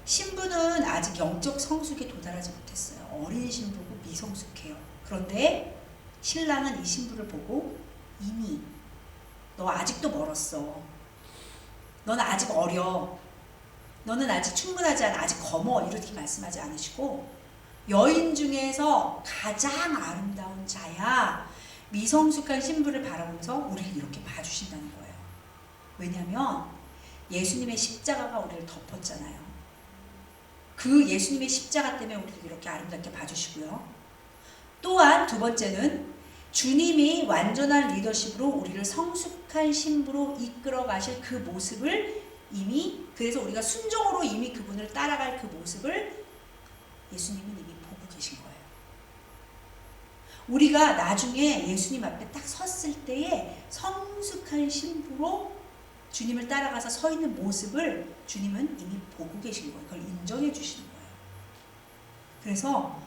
Speaker 1: 신부는 아직 영적 성숙에 도달하지 못했어요. 어린 신부고 미성숙해요. 그런데 신랑은 이 신부를 보고 이미 너 아직도 멀었어. 너는 아직 어려. 너는 아직 충분하지 않아. 아직 검어. 이렇게 말씀하지 않으시고 여인 중에서 가장 아름다운 자야. 미성숙한 신부를 바라보면서 우리를 이렇게 봐주신다는 거예요. 왜냐하면 예수님의 십자가가 우리를 덮었잖아요. 그 예수님의 십자가 때문에 우리를 이렇게 아름답게 봐주시고요. 또한 두 번째는 주님이 완전한 리더십으로 우리를 성숙한 신부로 이끌어 가실 그 모습을 이미, 그래서 우리가 순종으로 이미 그분을 따라갈 그 모습을 예수님은 이미 보고 계신 거예요. 우리가 나중에 예수님 앞에 딱 섰을 때에 성숙한 신부로 주님을 따라가서 서 있는 모습을 주님은 이미 보고 계신 거예요. 그걸 인정해 주시는 거예요. 그래서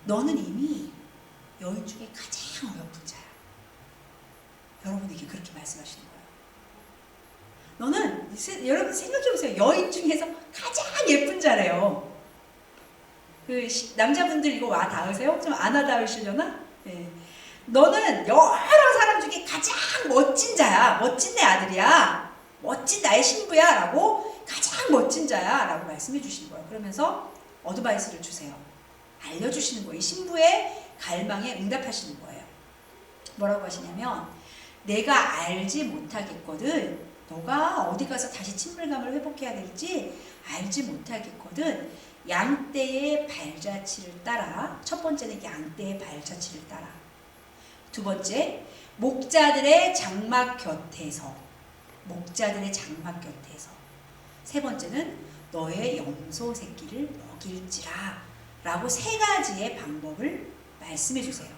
Speaker 1: 너는 이미 여인 중에 가장 어여쁜 자야. 여러분에게 그렇게 말씀하시는 거예요. 너는, 여러분 생각해보세요. 여인 중에서 가장 예쁜 자래요. 남자분들 이거 와 닿으세요? 좀 안 와 닿으시려나? 네. 너는 여러 사람 중에 가장 멋진 자야. 멋진 내 아들이야. 멋진 나의 신부야. 라고 가장 멋진 자야. 라고 말씀해 주시는 거예요. 그러면서 어드바이스를 주세요. 알려주시는 거예요. 이 신부의 갈망에 응답하시는 거예요. 뭐라고 하시냐면 내가 알지 못하겠거든. 너가 어디 가서 다시 친밀감을 회복해야 될지 알지 못하겠거든. 양떼의 발자취를 따라. 첫 번째는 양떼의 발자취를 따라. 두 번째, 목자들의 장막 곁에서. 목자들의 장막 곁에서. 세 번째는 너의 염소 새끼를 먹일지라. 라고 세 가지의 방법을 말씀해 주세요.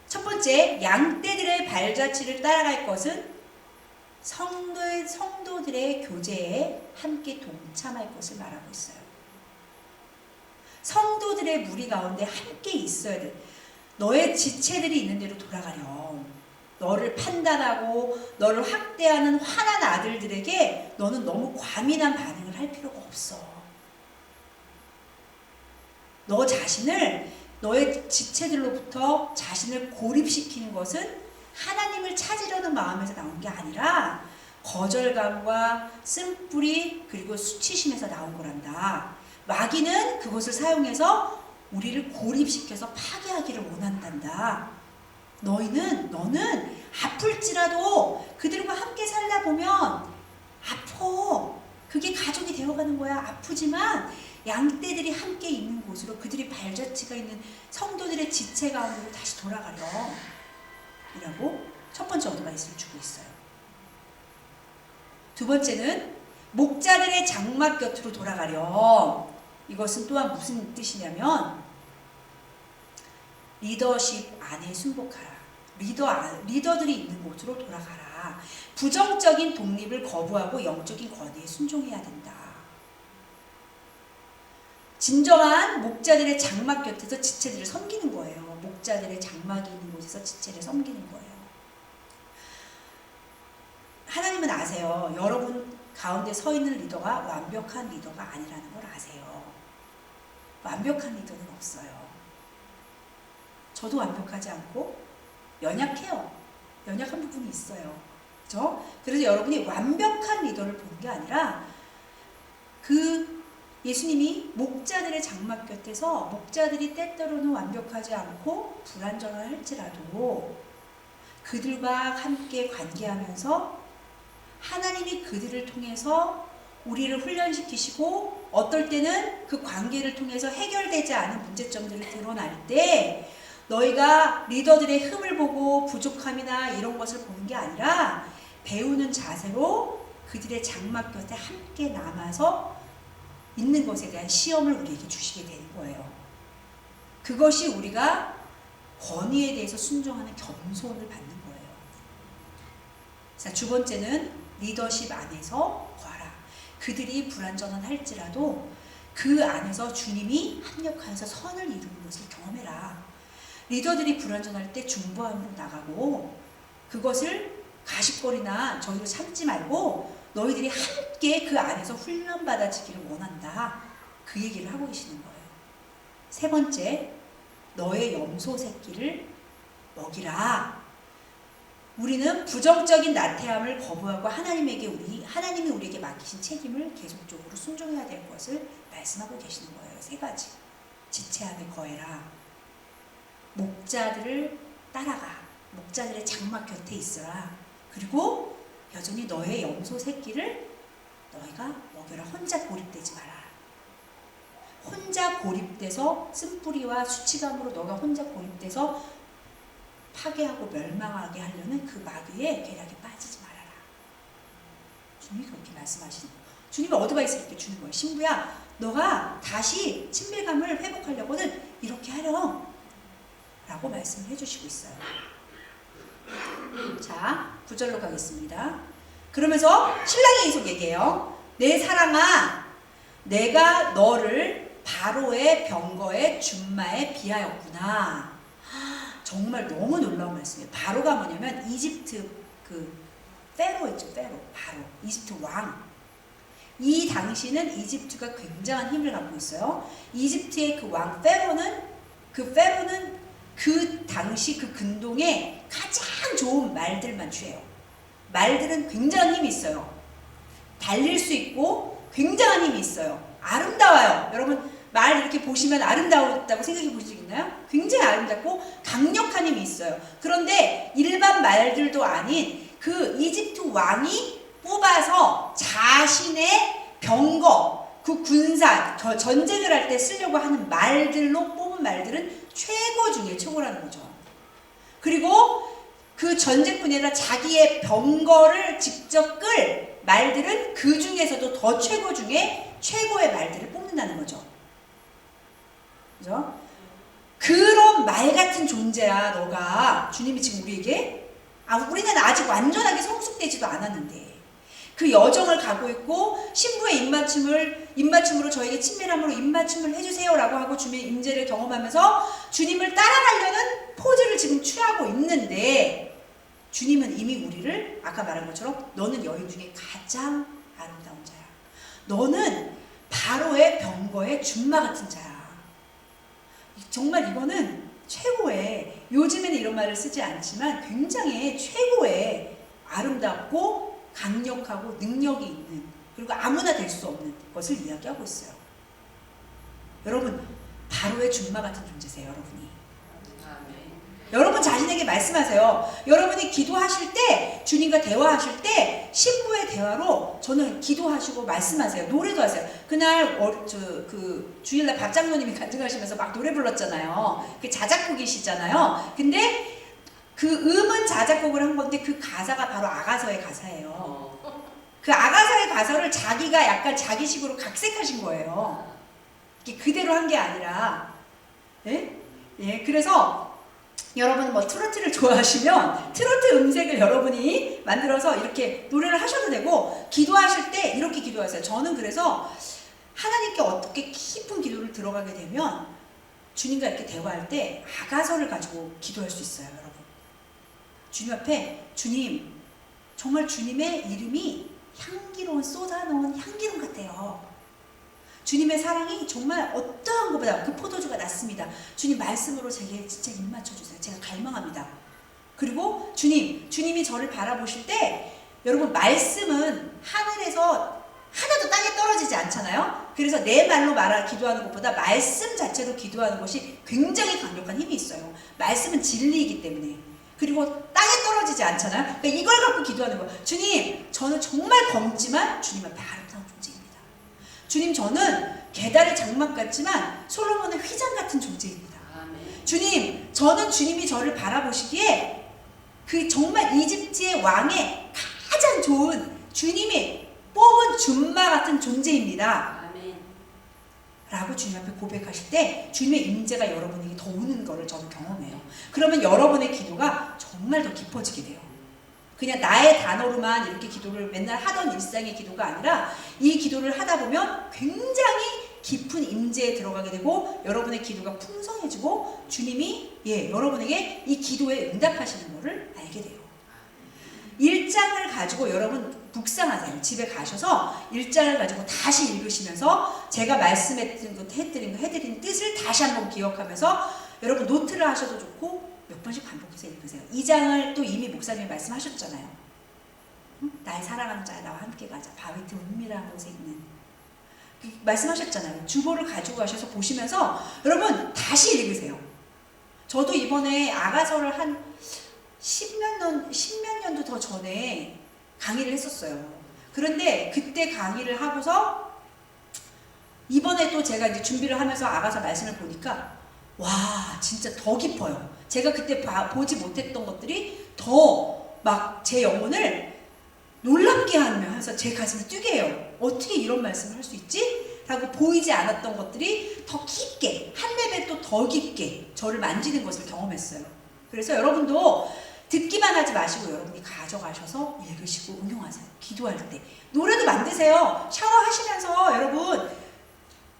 Speaker 1: 첫 번째, 양떼들의 발자취를 따라갈 것은 성도들의 교제에 함께 동참할 것을 말하고 있어요. 성도들의 무리 가운데 함께 있어야 돼. 너의 지체들이 있는 대로 돌아가렴. 너를 판단하고 너를 학대하는 화난 아들들에게 너는 너무 과민한 반응을 할 필요가 없어. 너 자신을 너의 지체들로부터 자신을 고립시키는 것은 하나님을 찾으려는 마음에서 나온 게 아니라 거절감과 쓴뿌리 그리고 수치심에서 나온 거란다. 마귀는 그것을 사용해서 우리를 고립시켜서 파괴하기를 원한단다. 너는 아플지라도 그들과 함께 살다 보면 아파. 그게 가족이 되어가는 거야. 아프지만 양떼들이 함께 있는 곳으로 그들이 발자취가 있는 성도들의 지체 가운데로 다시 돌아가렴. 이라고 첫 번째 어드바이스를 주고 있어요. 두 번째는 목자들의 장막 곁으로 돌아가렴. 이것은 또한 무슨 뜻이냐면 리더십 안에 순복하라. 리더들이 있는 곳으로 돌아가라. 부정적인 독립을 거부하고 영적인 권위에 순종해야 된다. 진정한 목자들의 장막 곁에서 지체들을 섬기는 거예요. 목자들의 장막이 있는 곳에서 지체를 섬기는 거예요. 하나님은 아세요. 여러분 가운데 서 있는 리더가 완벽한 리더가 아니라는 걸 아세요. 완벽한 리더는 없어요. 저도 완벽하지 않고 연약해요. 연약한 부분이 있어요. 그죠? 그래서 여러분이 완벽한 리더를 보는 게 아니라 그 예수님이 목자들의 장막 곁에서 목자들이 때때로는 완벽하지 않고 불완전을 할지라도 그들과 함께 관계하면서 하나님이 그들을 통해서 우리를 훈련시키시고 어떨 때는 그 관계를 통해서 해결되지 않은 문제점들이 드러날 때 너희가 리더들의 흠을 보고 부족함이나 이런 것을 보는 게 아니라 배우는 자세로 그들의 장막 곁에 함께 남아서 있는 것에 대한 시험을 우리에게 주시게 되는 거예요. 그것이 우리가 권위에 대해서 순종하는 겸손을 받는 거예요. 자, 두 번째는 리더십 안에서 거하라. 그들이 불완전한 할지라도 그 안에서 주님이 합력하여서 선을 이루는 것을 경험해라. 리더들이 불완전할 때 중보함으로 나가고 그것을 가십거리나 저희로 참지 말고 너희들이 함께 그 안에서 훈련받아지기를 원한다. 그 얘기를 하고 계시는 거예요. 세 번째, 너의 염소 새끼를 먹이라. 우리는 부정적인 나태함을 거부하고 하나님이 우리에게 맡기신 책임을 계속적으로 순종해야 될 것을 말씀하고 계시는 거예요. 세 가지. 지체 안에 거해라. 목자들을 따라가. 목자들의 장막 곁에 있어라. 그리고 여전히 너의 염소 새끼를 너희가 먹여라. 혼자 고립되지 마라. 혼자 고립돼서 쓴뿌리와 수치감으로 너가 혼자 고립돼서 파괴하고 멸망하게 하려는 그 마귀의 계략에 빠지지 말아라. 주님이 그렇게 말씀하시는 거예요. 주님이 어드바이스를 이렇게 주는 거예요. 신부야, 너가 다시 친밀감을 회복하려고는 이렇게 하렴 라고 말씀을 해주시고 있어요. 자, 9절로 가겠습니다. 그러면서 신랑이 계속 얘기해요. 내 사랑아, 내가 너를 바로의 병거의 준마에 비하였구나. 정말 너무 놀라운 말씀이에요. 바로가 뭐냐면 이집트 그 페로 있죠. 페로. 바로 이집트 왕. 이 당시는 이집트가 굉장한 힘을 갖고 있어요. 이집트의 그 왕 페로는 그 당시 그 근동에 가장 좋은 말들만 취해요. 말들은 굉장한 힘이 있어요. 달릴 수 있고 굉장한 힘이 있어요. 아름다워요. 여러분 말 이렇게 보시면 아름다웠다고 생각해 보신 적 있나요? 굉장히 아름답고 강력한 힘이 있어요. 그런데 일반 말들도 아닌 그 이집트 왕이 뽑아서 자신의 병거, 그 군사, 전쟁을 할 때 쓰려고 하는 말들로 뽑은 말들은 최고 중에 최고라는 거죠. 그리고 그 전쟁뿐이 자기의 병거를 직접 끌 말들은 그 중에서도 더 최고 중에 최고의 말들을 뽑는다는 거죠. 그죠? 그런 말 같은 존재야, 너가. 주님이 지금 우리에게, 우리는 아직 완전하게 성숙되지도 않았는데, 그 여정을 가고 있고, 신부의 입맞춤으로 저에게 친밀함으로 입맞춤을 해주세요 라고 하고 주님의 임재를 경험하면서 주님을 따라가려는 포즈를 지금 취하고 있는데, 주님은 이미 우리를 아까 말한 것처럼 너는 여인 중에 가장 아름다운 자야. 너는 바로의 병거의 준마 같은 자야. 정말 이거는 최고의, 요즘에는 이런 말을 쓰지 않지만 굉장히 최고의 아름답고 강력하고 능력이 있는, 그리고 아무나 될 수 없는 것을 이야기하고 있어요. 여러분, 바로의 준마 같은 존재세요. 여러분이. 여러분 자신에게 말씀하세요. 여러분이 기도하실 때, 주님과 대화하실 때 신부의 대화로 저는 기도하시고 말씀하세요. 노래도 하세요. 그날 주일날 박 장로님이 간증하시면서 막 노래 불렀잖아요. 그 자작곡이시잖아요. 근데 그 음은 자작곡을 한 건데 그 가사가 바로 아가서의 가사예요. 그 아가서의 가사를 자기가 약간 자기식으로 각색하신 거예요. 그대로 한 게 아니라. 예? 예, 그래서 여러분 뭐 트로트를 좋아하시면 트로트 음색을 여러분이 만들어서 이렇게 노래를 하셔도 되고, 기도하실 때 이렇게 기도하세요. 저는 그래서 하나님께 어떻게 깊은 기도를 들어가게 되면 주님과 이렇게 대화할 때 아가서를 가지고 기도할 수 있어요. 여러분, 주님 앞에, 주님, 정말 주님의 이름이 향기로운, 쏟아놓은 향기름 같아요. 주님의 사랑이 정말 어떠한 것보다 그 포도주가 낫습니다. 주님 말씀으로 제게 진짜 입 맞춰주세요. 제가 갈망합니다. 그리고 주님이 저를 바라보실 때, 여러분 말씀은 하늘에서 하나도 땅에 떨어지지 않잖아요. 그래서 내 말로 기도하는 것보다 말씀 자체로 기도하는 것이 굉장히 강력한 힘이 있어요. 말씀은 진리이기 때문에. 그리고 땅에 떨어지지 않잖아요. 그러니까 이걸 갖고 기도하는 거예요. 주님, 저는 정말 검지만 주님 앞에 아름다운 존재입니다. 주님, 저는 계달의 장막 같지만 솔로몬의 휘장 같은 존재입니다. 아멘. 주님, 저는 주님이 저를 바라보시기에 그 정말 이집트의 왕의 가장 좋은, 주님이 뽑은 준마 같은 존재입니다. 아멘. 라고 주님 앞에 고백하실 때 주님의 임재가 여러분에게 더 오는 것을 저는 경험해요. 그러면 여러분의 기도가 정말 더 깊어지게 돼요. 그냥 나의 단어로만 이렇게 기도를 맨날 하던 일상의 기도가 아니라, 이 기도를 하다 보면 굉장히 깊은 임재에 들어가게 되고 여러분의 기도가 풍성해지고 주님이 여러분에게 이 기도에 응답하시는 것을 알게 돼요. 1장을 가지고 여러분 묵상하세요. 집에 가셔서 1장을 가지고 다시 읽으시면서 제가 해드린 뜻을 다시 한번 기억하면서 여러분 노트를 하셔도 좋고 몇 번씩 반복해서 읽으세요. 2장을 또 이미 목사님이 말씀하셨잖아요. 응? 나의 사랑하는 자야, 나와 함께 가자. 바위트 은밀한 곳에 있는. 말씀하셨잖아요. 주보를 가지고 가셔서 보시면서 여러분 다시 읽으세요. 저도 이번에 아가서를 한 10몇 년도 더 전에 강의를 했었어요. 그런데 그때 강의를 하고서 이번에 또 제가 이제 준비를 하면서 아가서 말씀을 보니까 와, 진짜 더 깊어요. 제가 그때 보지 못했던 것들이 더 막 제 영혼을 놀랍게 하면서 제 가슴을 뛰게 해요. 어떻게 이런 말씀을 할 수 있지? 라고 보이지 않았던 것들이 더 깊게, 한 레벨 또 더 깊게 저를 만지는 것을 경험했어요. 그래서 여러분도 듣기만 하지 마시고 여러분이 가져가셔서 읽으시고 응용하세요. 기도할 때. 노래도 만드세요. 샤워하시면서 여러분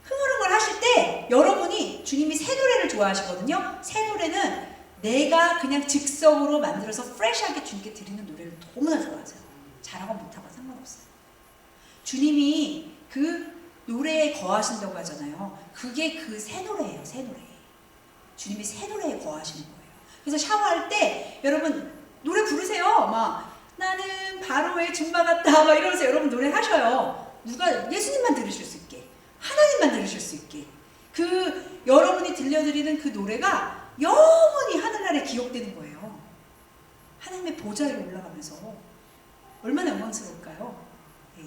Speaker 1: 흥얼흥얼 하실 때 여러분이, 주님이 새 노래를 좋아하시거든요. 새 노래는 내가 그냥 즉석으로 만들어서 프레시하게 주님께 드리는 노래를 너무나 좋아하세요. 잘하고 못하고 상관없어요. 주님이 그 노래에 거하신다고 하잖아요. 그게 그 새 노래예요. 새 노래. 주님이 새 노래에 거하시는 거예요. 그래서 샤워할 때 여러분 노래 부르세요. 막 나는 바로의 준마 같다 막 이러면서 여러분 노래 하셔요. 누가, 예수님만 들으실 수 있게, 하나님만 들으실 수 있게. 그 여러분이 들려드리는 그 노래가 영원히 하늘나라에 기억되는 거예요. 하나님의 보좌 위로 올라가면서 얼마나 영광스러울까요? 예.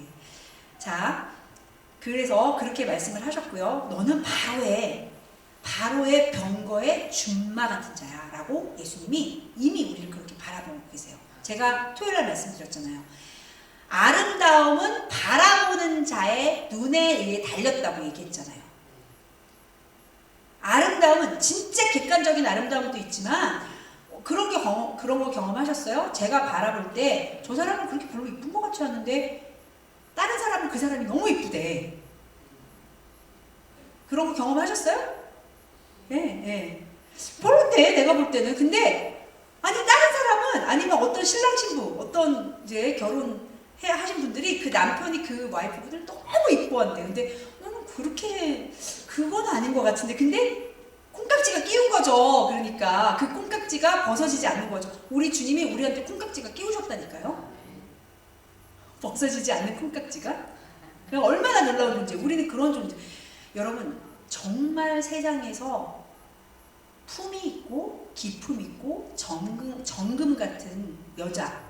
Speaker 1: 자, 그래서 그렇게 말씀을 하셨고요. 너는 바로의 병거의 준마 같은 자야 라고 예수님이 이미 우리를 그렇게 바라보고 계세요. 제가 토요일날 말씀드렸잖아요. 아름다움은 바라보는 자의 눈에 의해 달렸다고 얘기했잖아요. 아름다움은 진짜 객관적인 아름다움도 있지만 그런 거 경험하셨어요? 제가 바라볼 때 저 사람은 그렇게 별로 이쁜 것 같지 않은데 다른 사람은 그 사람이 너무 이쁘대. 그런 거 경험하셨어요? 예. 별론데 내가 볼 때는. 근데 아니 다른 사람은 아니면 어떤 신랑 신부, 어떤 이제 하신 분들이 그 남편이 그 와이프분을 너무 이뻐한대. 근데 나는 그렇게 그건 아닌 것 같은데, 근데 콩깍지가 끼운 거죠. 그러니까 그 콩깍지가 벗어지지 않는 거죠. 우리 주님이 우리한테 콩깍지가 끼우셨다니까요. 벗어지지 않는 콩깍지가. 그냥 얼마나 놀라운 존재. 우리는 그런 존재. 여러분, 정말 세상에서 품이 있고 기품 있고 정금 같은 여자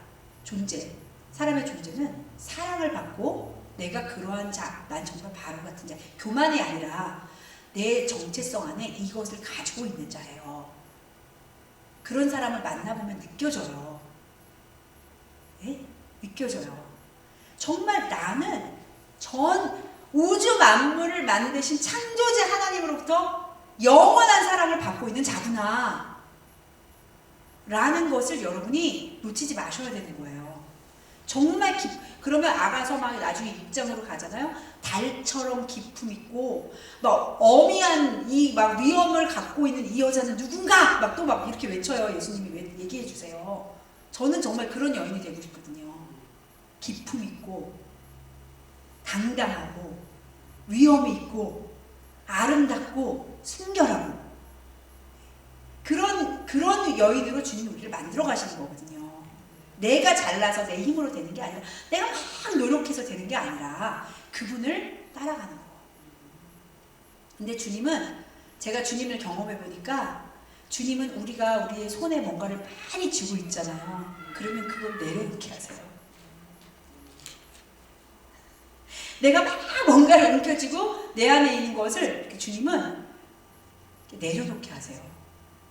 Speaker 1: 존재, 사람의 존재는 사랑을 받고, 내가 그러한 자, 난 정말 바로 같은 자, 교만이 아니라 내 정체성 안에 이것을 가지고 있는 자예요. 그런 사람을 만나보면 느껴져요. 네? 느껴져요. 정말 나는 전 우주 만물을 만드신 창조주 하나님으로부터 영원한 사랑을 받고 있는 자구나 라는 것을 여러분이 놓치지 마셔야 되는 거예요. 정말 그러면 아가서 막 나중에 입장으로 가잖아요. 달처럼 기품 있고 막 어미한 이 막 위엄을 갖고 있는 이 여자는 누군가 막 또 막 이렇게 외쳐요. 예수님이 얘기해 주세요. 저는 정말 그런 여인이 되고 싶거든요. 기품 있고 당당하고 위엄이 있고 아름답고 순결하고 그런 여인으로 주님이 우리를 만들어 가시는 거거든요. 내가 잘나서 내 힘으로 되는 게 아니라, 내가 막 노력해서 되는 게 아니라 그분을 따라가는 거. 근데 주님은, 제가 주님을 경험해 보니까 주님은 우리가 우리의 손에 뭔가를 많이 쥐고 있잖아요. 그러면 그걸 내려놓게 하세요. 내가 막 뭔가를 움켜쥐고 내 안에 있는 것을 주님은 내려놓게 하세요.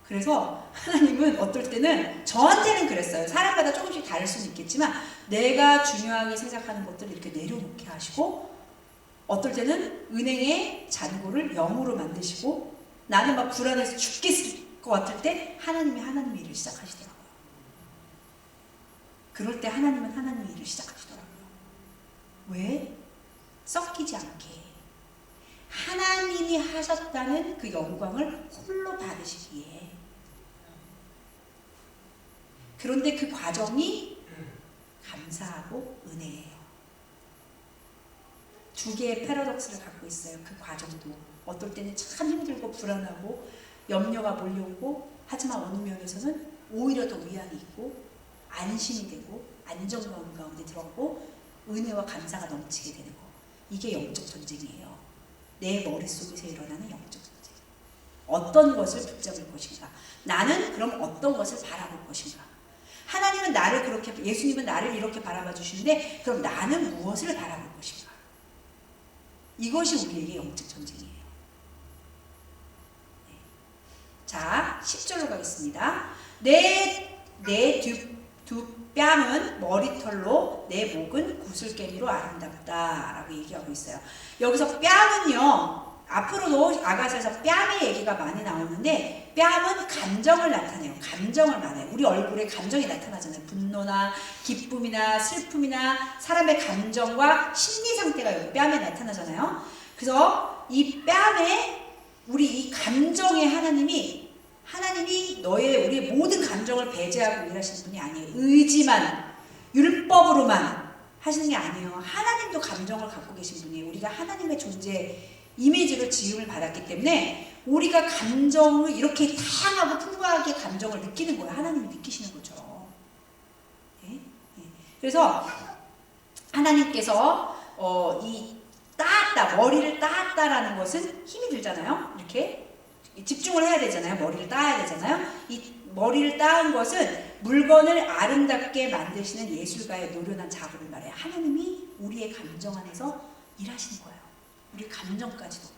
Speaker 1: 그래서 하나님은 어떨 때는, 저한테는 그랬어요. 사람마다 조금씩 다를 수는 있겠지만 내가 중요하게 생각하는 것들을 이렇게 내려놓게 하시고, 어떨 때는 은행의 잔고를 0으로 만드시고, 나는 막 불안해서 죽겠을 것 같을 때 하나님의 일을 시작하시더라고요. 그럴 때 하나님은 하나님의 일을 시작하시더라고요. 왜? 썩히지 않게 하나님이 하셨다는 그 영광을 홀로 받으시기에. 그런데 그 과정이 감사하고 은혜예요. 두 개의 패러독스를 갖고 있어요. 그 과정도 어떨 때는 참 힘들고 불안하고 염려가 몰려오고, 하지만 어느 면에서는 오히려 더 위안이 있고 안심이 되고 안정감 가운데 들어가고 은혜와 감사가 넘치게 되는 거. 이게 영적 전쟁이에요. 내 머릿속에서 일어나는 영적 전쟁. 어떤 것을 붙잡을 것인가? 나는 그럼 어떤 것을 바라볼 것인가? 하나님은 나를 그렇게, 예수님은 나를 이렇게 바라봐 주시는데, 그럼 나는 무엇을 바라볼 것인가? 이것이 우리에게 영적 전쟁이에요. 네. 자, 10절로 가겠습니다. 내 두 뺨은 머리털로, 내 목은 구슬깨미로 아름답다 라고 얘기하고 있어요. 여기서 뺨은요, 앞으로도 아가서에서 뺨의 얘기가 많이 나오는데, 뺨은 감정을 나타내요. 감정을 말해요. 우리 얼굴에 감정이 나타나잖아요. 분노나 기쁨이나 슬픔이나 사람의 감정과 심리 상태가 여기 뺨에 나타나잖아요. 그래서 이 뺨에, 우리 이 감정에 하나님이 우리의 모든 감정을 배제하고 일하시는 분이 아니에요. 의지만, 율법으로만 하시는 게 아니에요. 하나님도 감정을 갖고 계신 분이에요. 우리가 하나님의 존재, 이미지로 지음을 받았기 때문에 우리가 감정을 이렇게 다양하고 풍부하게 감정을 느끼는 거예요. 하나님이 느끼시는 거죠. 네? 네. 그래서 하나님께서 이 따았다, 머리를 따았다라는 것은 힘이 들잖아요. 이렇게 집중을 해야 되잖아요. 머리를 따야 되잖아요. 이 머리를 따은 것은 물건을 아름답게 만드시는 예술가의 노련한 작업을 말해요. 하나님이 우리의 감정 안에서 일하시는 거예요. 우리 감정까지도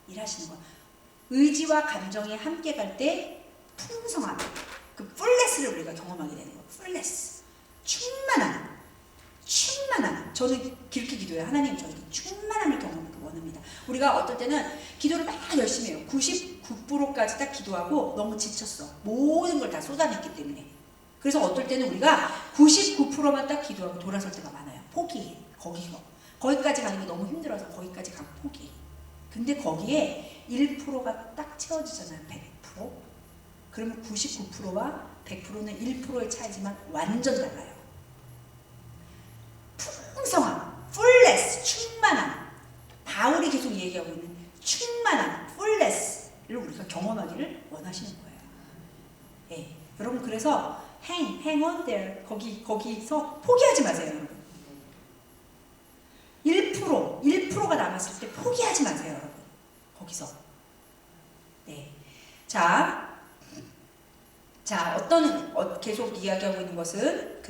Speaker 1: 일하시는 거예요. 의지와 감정이 함께 갈 때 풍성함, 그 풀레스를 우리가 경험하게 되는 거예요. 풀레스, 충만함. 저는 그렇게 기도해요. 하나님, 저에게 충만함을 경험하기 원합니다. 우리가 어떨 때는 기도를 막 열심히 해요. 99%까지 딱 기도하고 너무 지쳤어. 모든 걸 다 쏟아냈기 때문에. 그래서 어떨 때는 우리가 99%만 딱 기도하고 돌아설 때가 많아요. 포기해. 거기까지 가는 게 너무 힘들어서 거기까지 가고 포기. 근데 거기에 1%가 딱 채워지잖아요. 100%. 그러면 99%와 100%는 1%의 차이지만 완전 달라요. 풍성함, fullness, 충만함. 바울이 계속 얘기하고 있는 충만함, fullness를 우리가 경험하기를 원하시는 거예요. 예, 여러분 그래서 hang on there. 거기서 포기하지 마세요, 여러분. 1%가 남았을 때 포기하지 마세요, 여러분. 거기서. 네. 자, 계속 이야기하고 있는 것은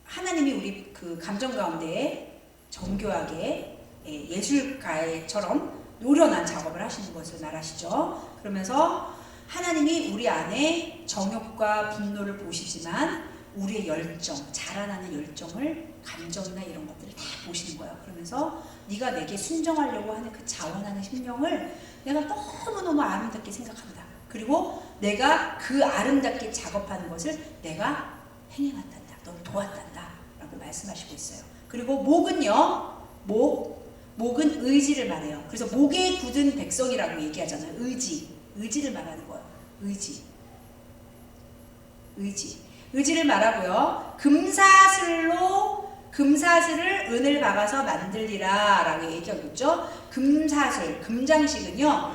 Speaker 1: 하나님이 우리 감정 가운데 정교하게 예술가처럼 노련한 작업을 하시는 것을 말하시죠. 그러면서 하나님이 우리 안에 정욕과 분노를 보시지만 우리의 열정, 자라나는 열정을, 감정이나 이런 것들을 다 보시는 거예요. 그러면서 네가 내게 순종하려고 하는 그 자원하는 심령을 내가 너무너무 아름답게 생각한다. 그리고 내가 그 아름답게 작업하는 것을 내가 행해왔단다. 너를 도왔단다. 라고 말씀하시고 있어요. 그리고 목은요. 목은 의지를 말해요. 그래서 목에 굳은 백성이라고 얘기하잖아요. 의지를 말하는 거예요. 의지를 말하고요. 금사슬을 은을 박아서 만들리라 라고 얘기하고 있죠. 금장식은요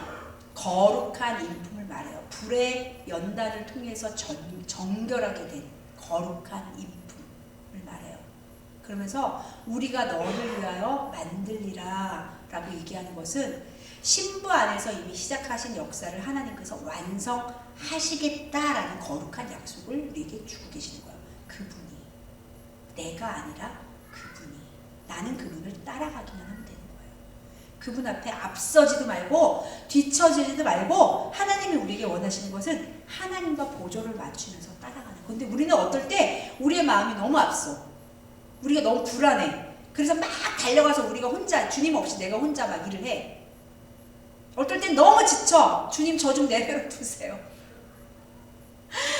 Speaker 1: 거룩한 인품을 말해요. 불의 연단을 통해서 정결하게 된 거룩한 인품을 말해요. 그러면서 우리가 너를 위하여 만들리라 라고 얘기하는 것은 신부 안에서 이미 시작하신 역사를 하나님께서 완성하시겠다라는 거룩한 약속을 우리에게 주고 계시는 거예요. 그분이. 내가 아니라 그분이. 나는 그분을 따라가기만 하면 되는 거예요. 그분 앞에 앞서지도 말고 뒤처지지도 말고 하나님이 우리에게 원하시는 것은 하나님과 보조를 맞추면서 따라가는 거예요. 근데 우리는 어떨 때 우리의 마음이 너무 앞서. 우리가 너무 불안해. 그래서 막 달려가서 우리가 혼자, 주님 없이 내가 혼자 막 일을 해. 어떨 땐 너무 지쳐. 주님 저 좀 내버려 두세요.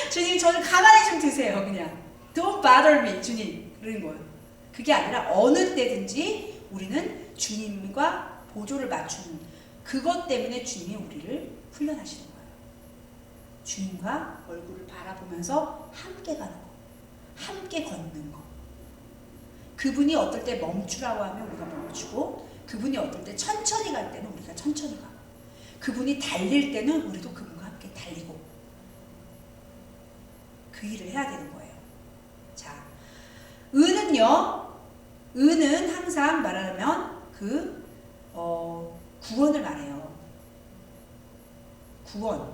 Speaker 1: 주님 저 좀 가만히 좀 두세요. 그냥 Don't bother me. 주님 그러는 거예요. 그게 아니라 어느 때든지 우리는 주님과 보조를 맞추는 그것 때문에 주님이 우리를 훈련하시는 거예요. 주님과 얼굴을 바라보면서 함께 가는 거. 함께 걷는 거. 그분이 어떨 때 멈추라고 하면 우리가 멈추고 그분이 어떨 때 천천히 갈 때는 우리가 천천히 가고 그분이 달릴 때는 우리도 그분과 함께 달리고 그 일을 해야 되는 거예요. 자, 은은 항상 말하면 구원을 말해요. 구원.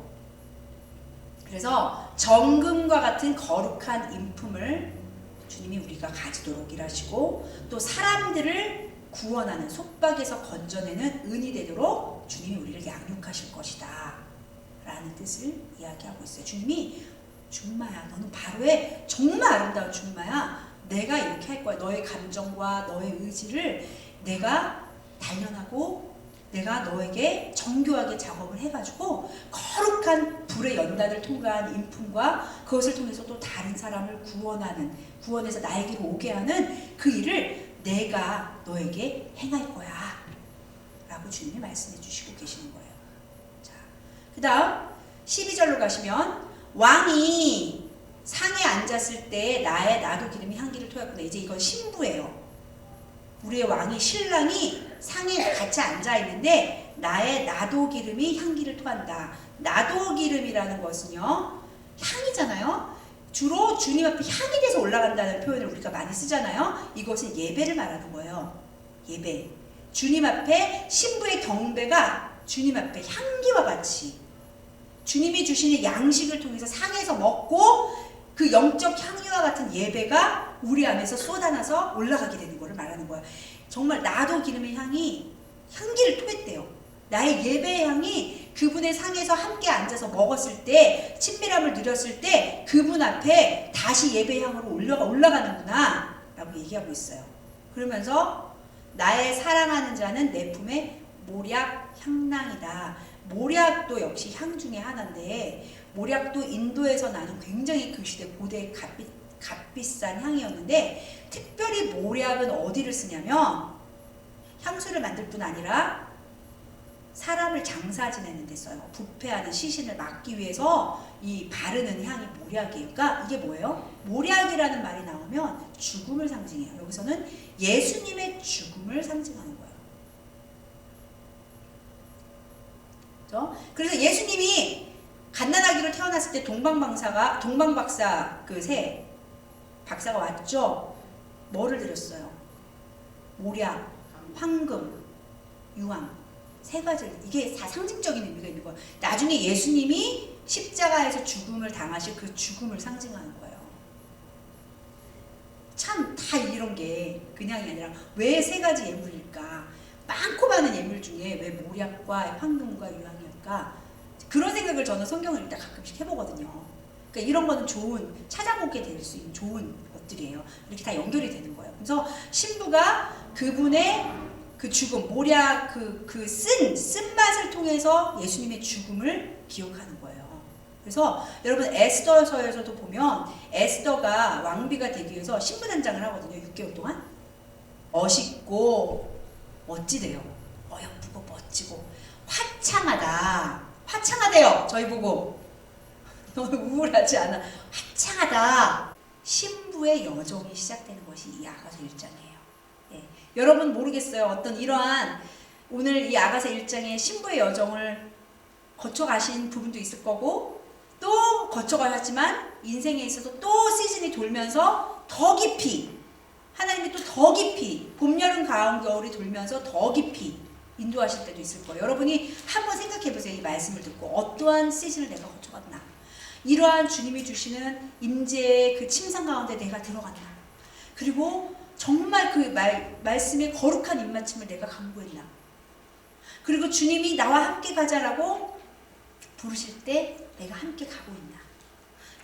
Speaker 1: 그래서 정금과 같은 거룩한 인품을 주님이 우리가 가지도록 일하시고 또 사람들을 구원하는 속박에서 건져내는 은이 되도록 주님이 우리를 양육하실 것이다 라는 뜻을 이야기하고 있어요. 주님이 준마야 너는 바로 해. 정말 아름다운 준마야. 내가 이렇게 할 거야. 너의 감정과 너의 의지를 내가 단련하고 내가 너에게 정교하게 작업을 해가지고 거룩한 불의 연단을 통과한 인품과 그것을 통해서 또 다른 사람을 구원해서 나에게로 오게 하는 그 일을 내가 너에게 행할 거야 라고 주님이 말씀해 주시고 계시는 거예요. 자, 그 다음 12절로 가시면 왕이 상에 앉았을 때 나도 기름이 향기를 토했구나. 이제 이건 신부예요. 우리의 왕이 신랑이 상에 같이 앉아있는데 나도 기름이 향기를 토한다. 나도 기름이라는 것은요 향이잖아요. 주로 주님 앞에 향이 돼서 올라간다는 표현을 우리가 많이 쓰잖아요. 이것은 예배를 말하는 거예요. 예배. 주님 앞에 신부의 경배가 주님 앞에 향기와 같이 주님이 주시는 양식을 통해서 상에서 먹고 그 영적 향유와 같은 예배가 우리 안에서 쏟아나서 올라가게 되는 것을 말하는 거예요. 정말 나도 기름의 향기를 토했대요. 나의 예배의 향이 그분의 상에서 함께 앉아서 먹었을 때 친밀함을 누렸을 때 그분 앞에 다시 예배의 향으로 올라가는구나 라고 얘기하고 있어요. 그러면서 나의 사랑하는 자는 내 품에 모략 향낭이다. 모략도 역시 향 중에 하나인데 모략도 인도에서 나는 굉장히 그 시대 고대 값비싼 향이었는데 특별히 모략은 어디를 쓰냐면 향수를 만들 뿐 아니라 사람을 장사 지내는 데 써요. 부패하는 시신을 막기 위해서 이 바르는 향이 모략이에요. 그러니까 이게 뭐예요? 모략이라는 말이 나오면 죽음을 상징해요. 여기서는 예수님의 죽음을 상징하는 거예요. 그렇죠? 그래서 예수님이 갓난아기로 태어났을 때 동방박사 그 새 박사가 왔죠. 뭐를 드렸어요? 모략, 황금, 유황, 세 가지를. 이게 다 상징적인 의미가 있는 거예요. 나중에 예수님이 십자가에서 죽음을 당하실 그 죽음을 상징하는 거예요. 참 다 이런 게 그냥이 아니라 왜 세 가지 예물일까? 많고 많은 예물 중에 왜 모략과 황금과 유황일까? 그런 생각을 저는 성경을 읽다 가끔씩 해보거든요. 그러니까 이런 거는 좋은, 찾아보게 될 수 있는 좋은 것들이에요. 이렇게 다 연결이 되는 거예요. 그래서 신부가 그분의 그 죽음, 모략 쓴맛을 통해서 예수님의 죽음을 기억하는 거예요. 그래서 여러분 에스더서에서도 보면 에스더가 왕비가 되기 위해서 신부단장을 하거든요. 6개월 동안. 멋있고 멋지대요. 어여쁘고 멋지고 화창하대요. 저희 보고. 너무 우울하지 않아. 화창하다. 신부의 여정이 시작되는 것이 이 아가서 1장이에요. 예. 여러분 모르겠어요. 어떤 이러한 오늘 이 아가서 1장의 신부의 여정을 거쳐가신 부분도 있을 거고 또 거쳐가셨지만 인생에 있어서 또 시즌이 돌면서 더 깊이 하나님이 또 더 깊이 봄, 여름, 가을, 겨울이 돌면서 더 깊이 인도하실 때도 있을 거예요. 여러분이 한번 생각해 보세요. 이 말씀을 듣고 어떠한 시즌을 내가 거쳐갔나. 이러한 주님이 주시는 임재의 그 침상 가운데 내가 들어갔나. 그리고 정말 그 말씀의 거룩한 입맞춤을 내가 강구했나. 그리고 주님이 나와 함께 가자라고 부르실 때 내가 함께 가고 있나.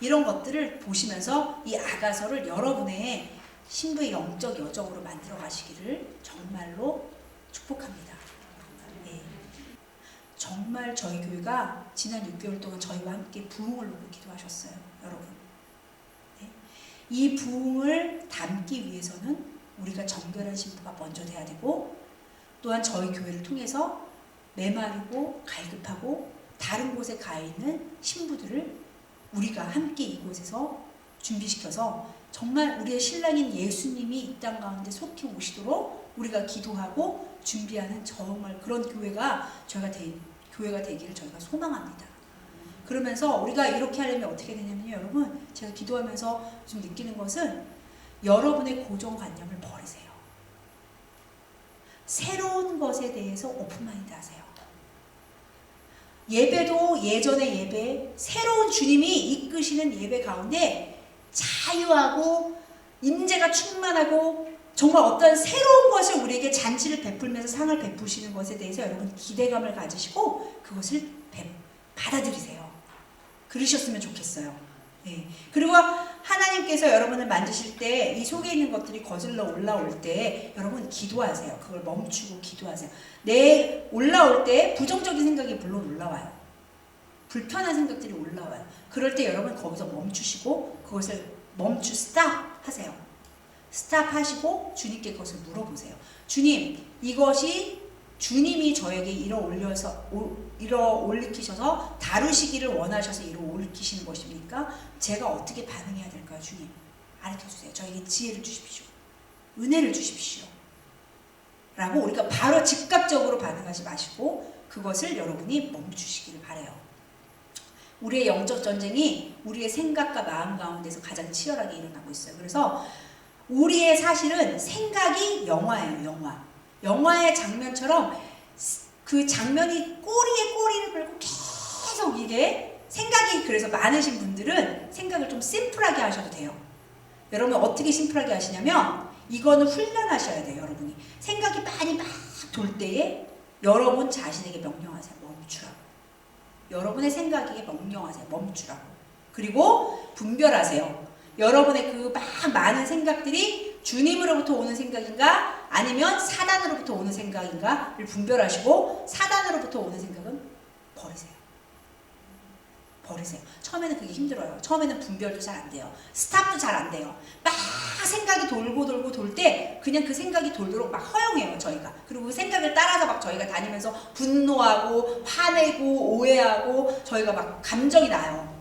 Speaker 1: 이런 것들을 보시면서 이 아가서를 여러분의 신부의 영적 여정으로 만들어 가시기를 정말로 축복합니다. 네. 정말 저희 교회가 지난 6개월 동안 저희와 함께 부흥을 놓고 기도하셨어요. 여러분. 네. 이 부흥을 담기 위해서는 우리가 정결한 신부가 먼저 돼야 되고 또한 저희 교회를 통해서 메마르고 갈급하고 다른 곳에 가 있는 신부들을 우리가 함께 이곳에서 준비시켜서 정말 우리의 신랑인 예수님이 이 땅 가운데 속히 오시도록 우리가 기도하고 준비하는 정말 그런 교회가 교회가 되기를 저희가 소망합니다. 그러면서 우리가 이렇게 하려면 어떻게 되냐면요. 여러분 제가 기도하면서 좀 느끼는 것은 여러분의 고정관념을 버리세요. 새로운 것에 대해서 오픈마인드 하세요. 예배도 예전의 예배, 새로운 주님이 이끄시는 예배 가운데 자유하고 임재가 충만하고 정말 어떤 새로운 것을 우리에게 잔치를 베풀면서 상을 베푸시는 것에 대해서 여러분 기대감을 가지시고 그것을 받아들이세요. 그러셨으면 좋겠어요. 네. 그리고 하나님께서 여러분을 만지실 때 이 속에 있는 것들이 거슬러 올라올 때 여러분 기도하세요. 그걸 멈추고 기도하세요. 올라올 때 부정적인 생각이 물론 올라와요. 불편한 생각들이 올라와요. 그럴 때 여러분 거기서 멈추시고 그것을 스탑 하세요. 스탑 하시고 주님께 그것을 물어보세요. 주님, 이것이 주님이 저에게 일어올리키셔서 다루시기를 원하셔서 일어올리키시는 것입니까? 제가 어떻게 반응해야 될까요, 주님? 알려주세요. 저에게 지혜를 주십시오. 은혜를 주십시오. 라고 우리가 바로 즉각적으로 반응하지 마시고 그것을 여러분이 멈추시기를 바라요. 우리의 영적 전쟁이 우리의 생각과 마음 가운데서 가장 치열하게 일어나고 있어요. 그래서 우리의 사실은 생각이 영화예요. 영화의 장면처럼 그 장면이 꼬리에 꼬리를 걸고 계속 이게 생각이 그래서 많으신 분들은 생각을 좀 심플하게 하셔도 돼요. 여러분 어떻게 심플하게 하시냐면 이거는 훈련하셔야 돼요. 여러분이 생각이 많이 막 돌 때에 여러분 자신에게 명령하세요. 멈추라고. 여러분의 생각에게 명령하세요. 멈추라고. 그리고 분별하세요. 여러분의 그 막 많은 생각들이 주님으로부터 오는 생각인가 아니면 사단으로부터 오는 생각인가를 분별하시고 사단으로부터 오는 생각은 버리세요. 버리세요. 처음에는 그게 힘들어요. 처음에는 분별도 잘 안 돼요. 스탑도 잘 안 돼요. 막 생각이 돌고 돌 때 그냥 그 생각이 돌도록 막 허용해요, 저희가. 그리고 그 생각을 따라서 막 저희가 다니면서 분노하고 화내고 오해하고 저희가 막 감정이 나요.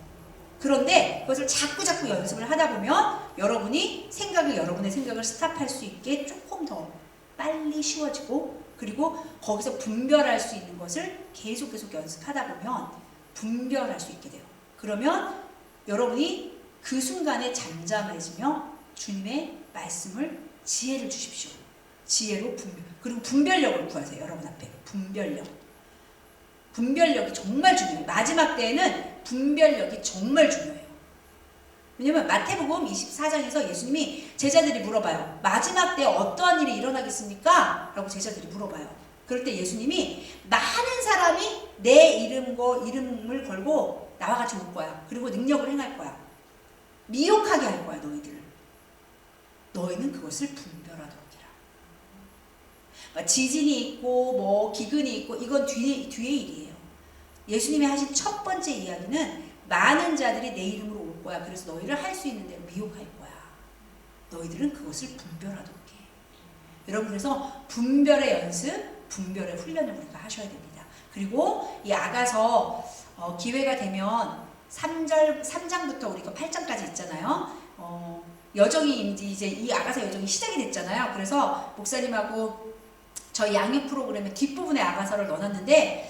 Speaker 1: 그런데 그것을 자꾸 연습을 하다 보면 여러분의 생각을 스탑할 수 있게 조금 더 빨리 쉬워지고, 그리고 거기서 분별할 수 있는 것을 계속 연습하다 보면 분별할 수 있게 돼요. 그러면 여러분이 그 순간에 잠잠해지며 주님의 말씀을 지혜를 주십시오. 지혜로 분별. 그리고 분별력을 구하세요. 여러분 앞에 분별력이 정말 중요해요. 마지막 때에는 분별력이 정말 중요해요. 왜냐면 마태복음 24장에서 예수님이 제자들이 물어봐요. 마지막 때에 어떠한 일이 일어나겠습니까? 라고 제자들이 물어봐요. 그럴 때 예수님이 많은 사람이 내 이름을 걸고 나와 같이 올 거야. 그리고 능력을 행할 거야. 미혹하게 할 거야, 너희들을. 너희는 그것을 분별하도록 해라. 지진이 있고 기근이 있고 이건 뒤의 일이에요. 예수님이 하신 첫 번째 이야기는 많은 자들이 내 이름으로 올 거야. 그래서 너희를 할 수 있는 대로 미혹할 거야. 너희들은 그것을 분별하도록 해. 여러분, 그래서 분별의 연습, 분별의 훈련을 우리가 하셔야 됩니다. 그리고 이 아가서 기회가 되면 3장부터 우리가 8장까지 있잖아요. 여정이 이제 이 아가서 여정이 시작이 됐잖아요. 그래서 목사님하고 저희 양육 프로그램의 뒷부분에 아가서를 넣어놨는데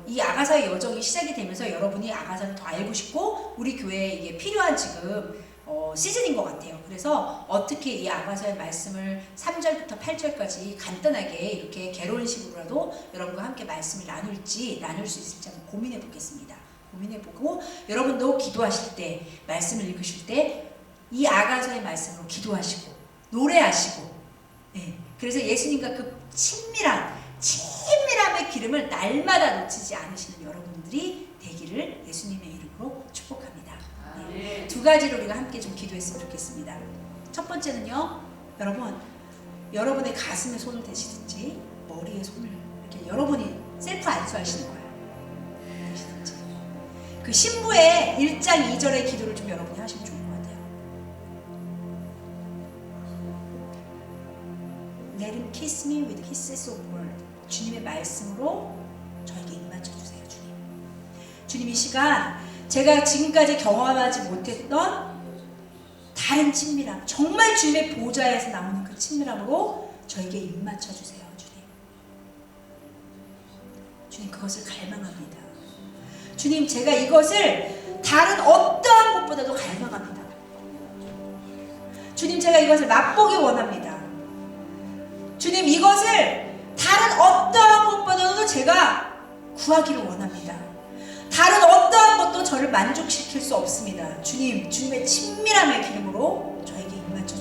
Speaker 1: 이 아가서의 여정이 시작이 되면서 여러분이 아가서를 더 알고 싶고 우리 교회에 이게 필요한 지금 시즌인 것 같아요. 그래서 어떻게 이 아가서의 말씀을 3절부터 8절까지 간단하게 이렇게 개론식으로라도 여러분과 함께 말씀을 나눌 수 있을지 한번 고민해 보겠습니다. 고민해보고 여러분도 기도하실 때, 말씀을 읽으실 때 이 아가서의 말씀으로 기도하시고 노래하시고, 네. 그래서 예수님과 그 친밀함의 기름을 날마다 놓치지 않으시는 여러분들이 되기를 예수님의 이름으로 축복합니다. 네. 두 가지로 우리가 함께 좀 기도했으면 좋겠습니다. 첫 번째는요, 여러분의 가슴에 손을 대시든지 머리에 손을 이렇게 여러분이 셀프 안수하시는 거예요. 대시든지. 그 신부의 1장 2절의 기도를 좀 여러분이 하시면 좋을 것 같아요. Let him kiss me with kisses of word. 주님의 말씀으로 저에게 입맞춰주세요. 주님, 이 시간 제가 지금까지 경험하지 못했던 다른 친밀함, 정말 주님의 보좌에서 나오는 그 친밀함으로 저에게 입맞춰주세요. 주님, 그것을 갈망합니다. 주님, 제가 이것을 다른 어떠한 것보다도 갈망합니다. 주님, 제가 이것을 맛보기 원합니다. 주님, 이것을 다른 어떠한 것보다도 제가 구하기를 원합니다. 다른 어떠한 것도 저를 만족시킬 수 없습니다. 주님, 주님의 친밀함의 기름으로 저에게 임맞춰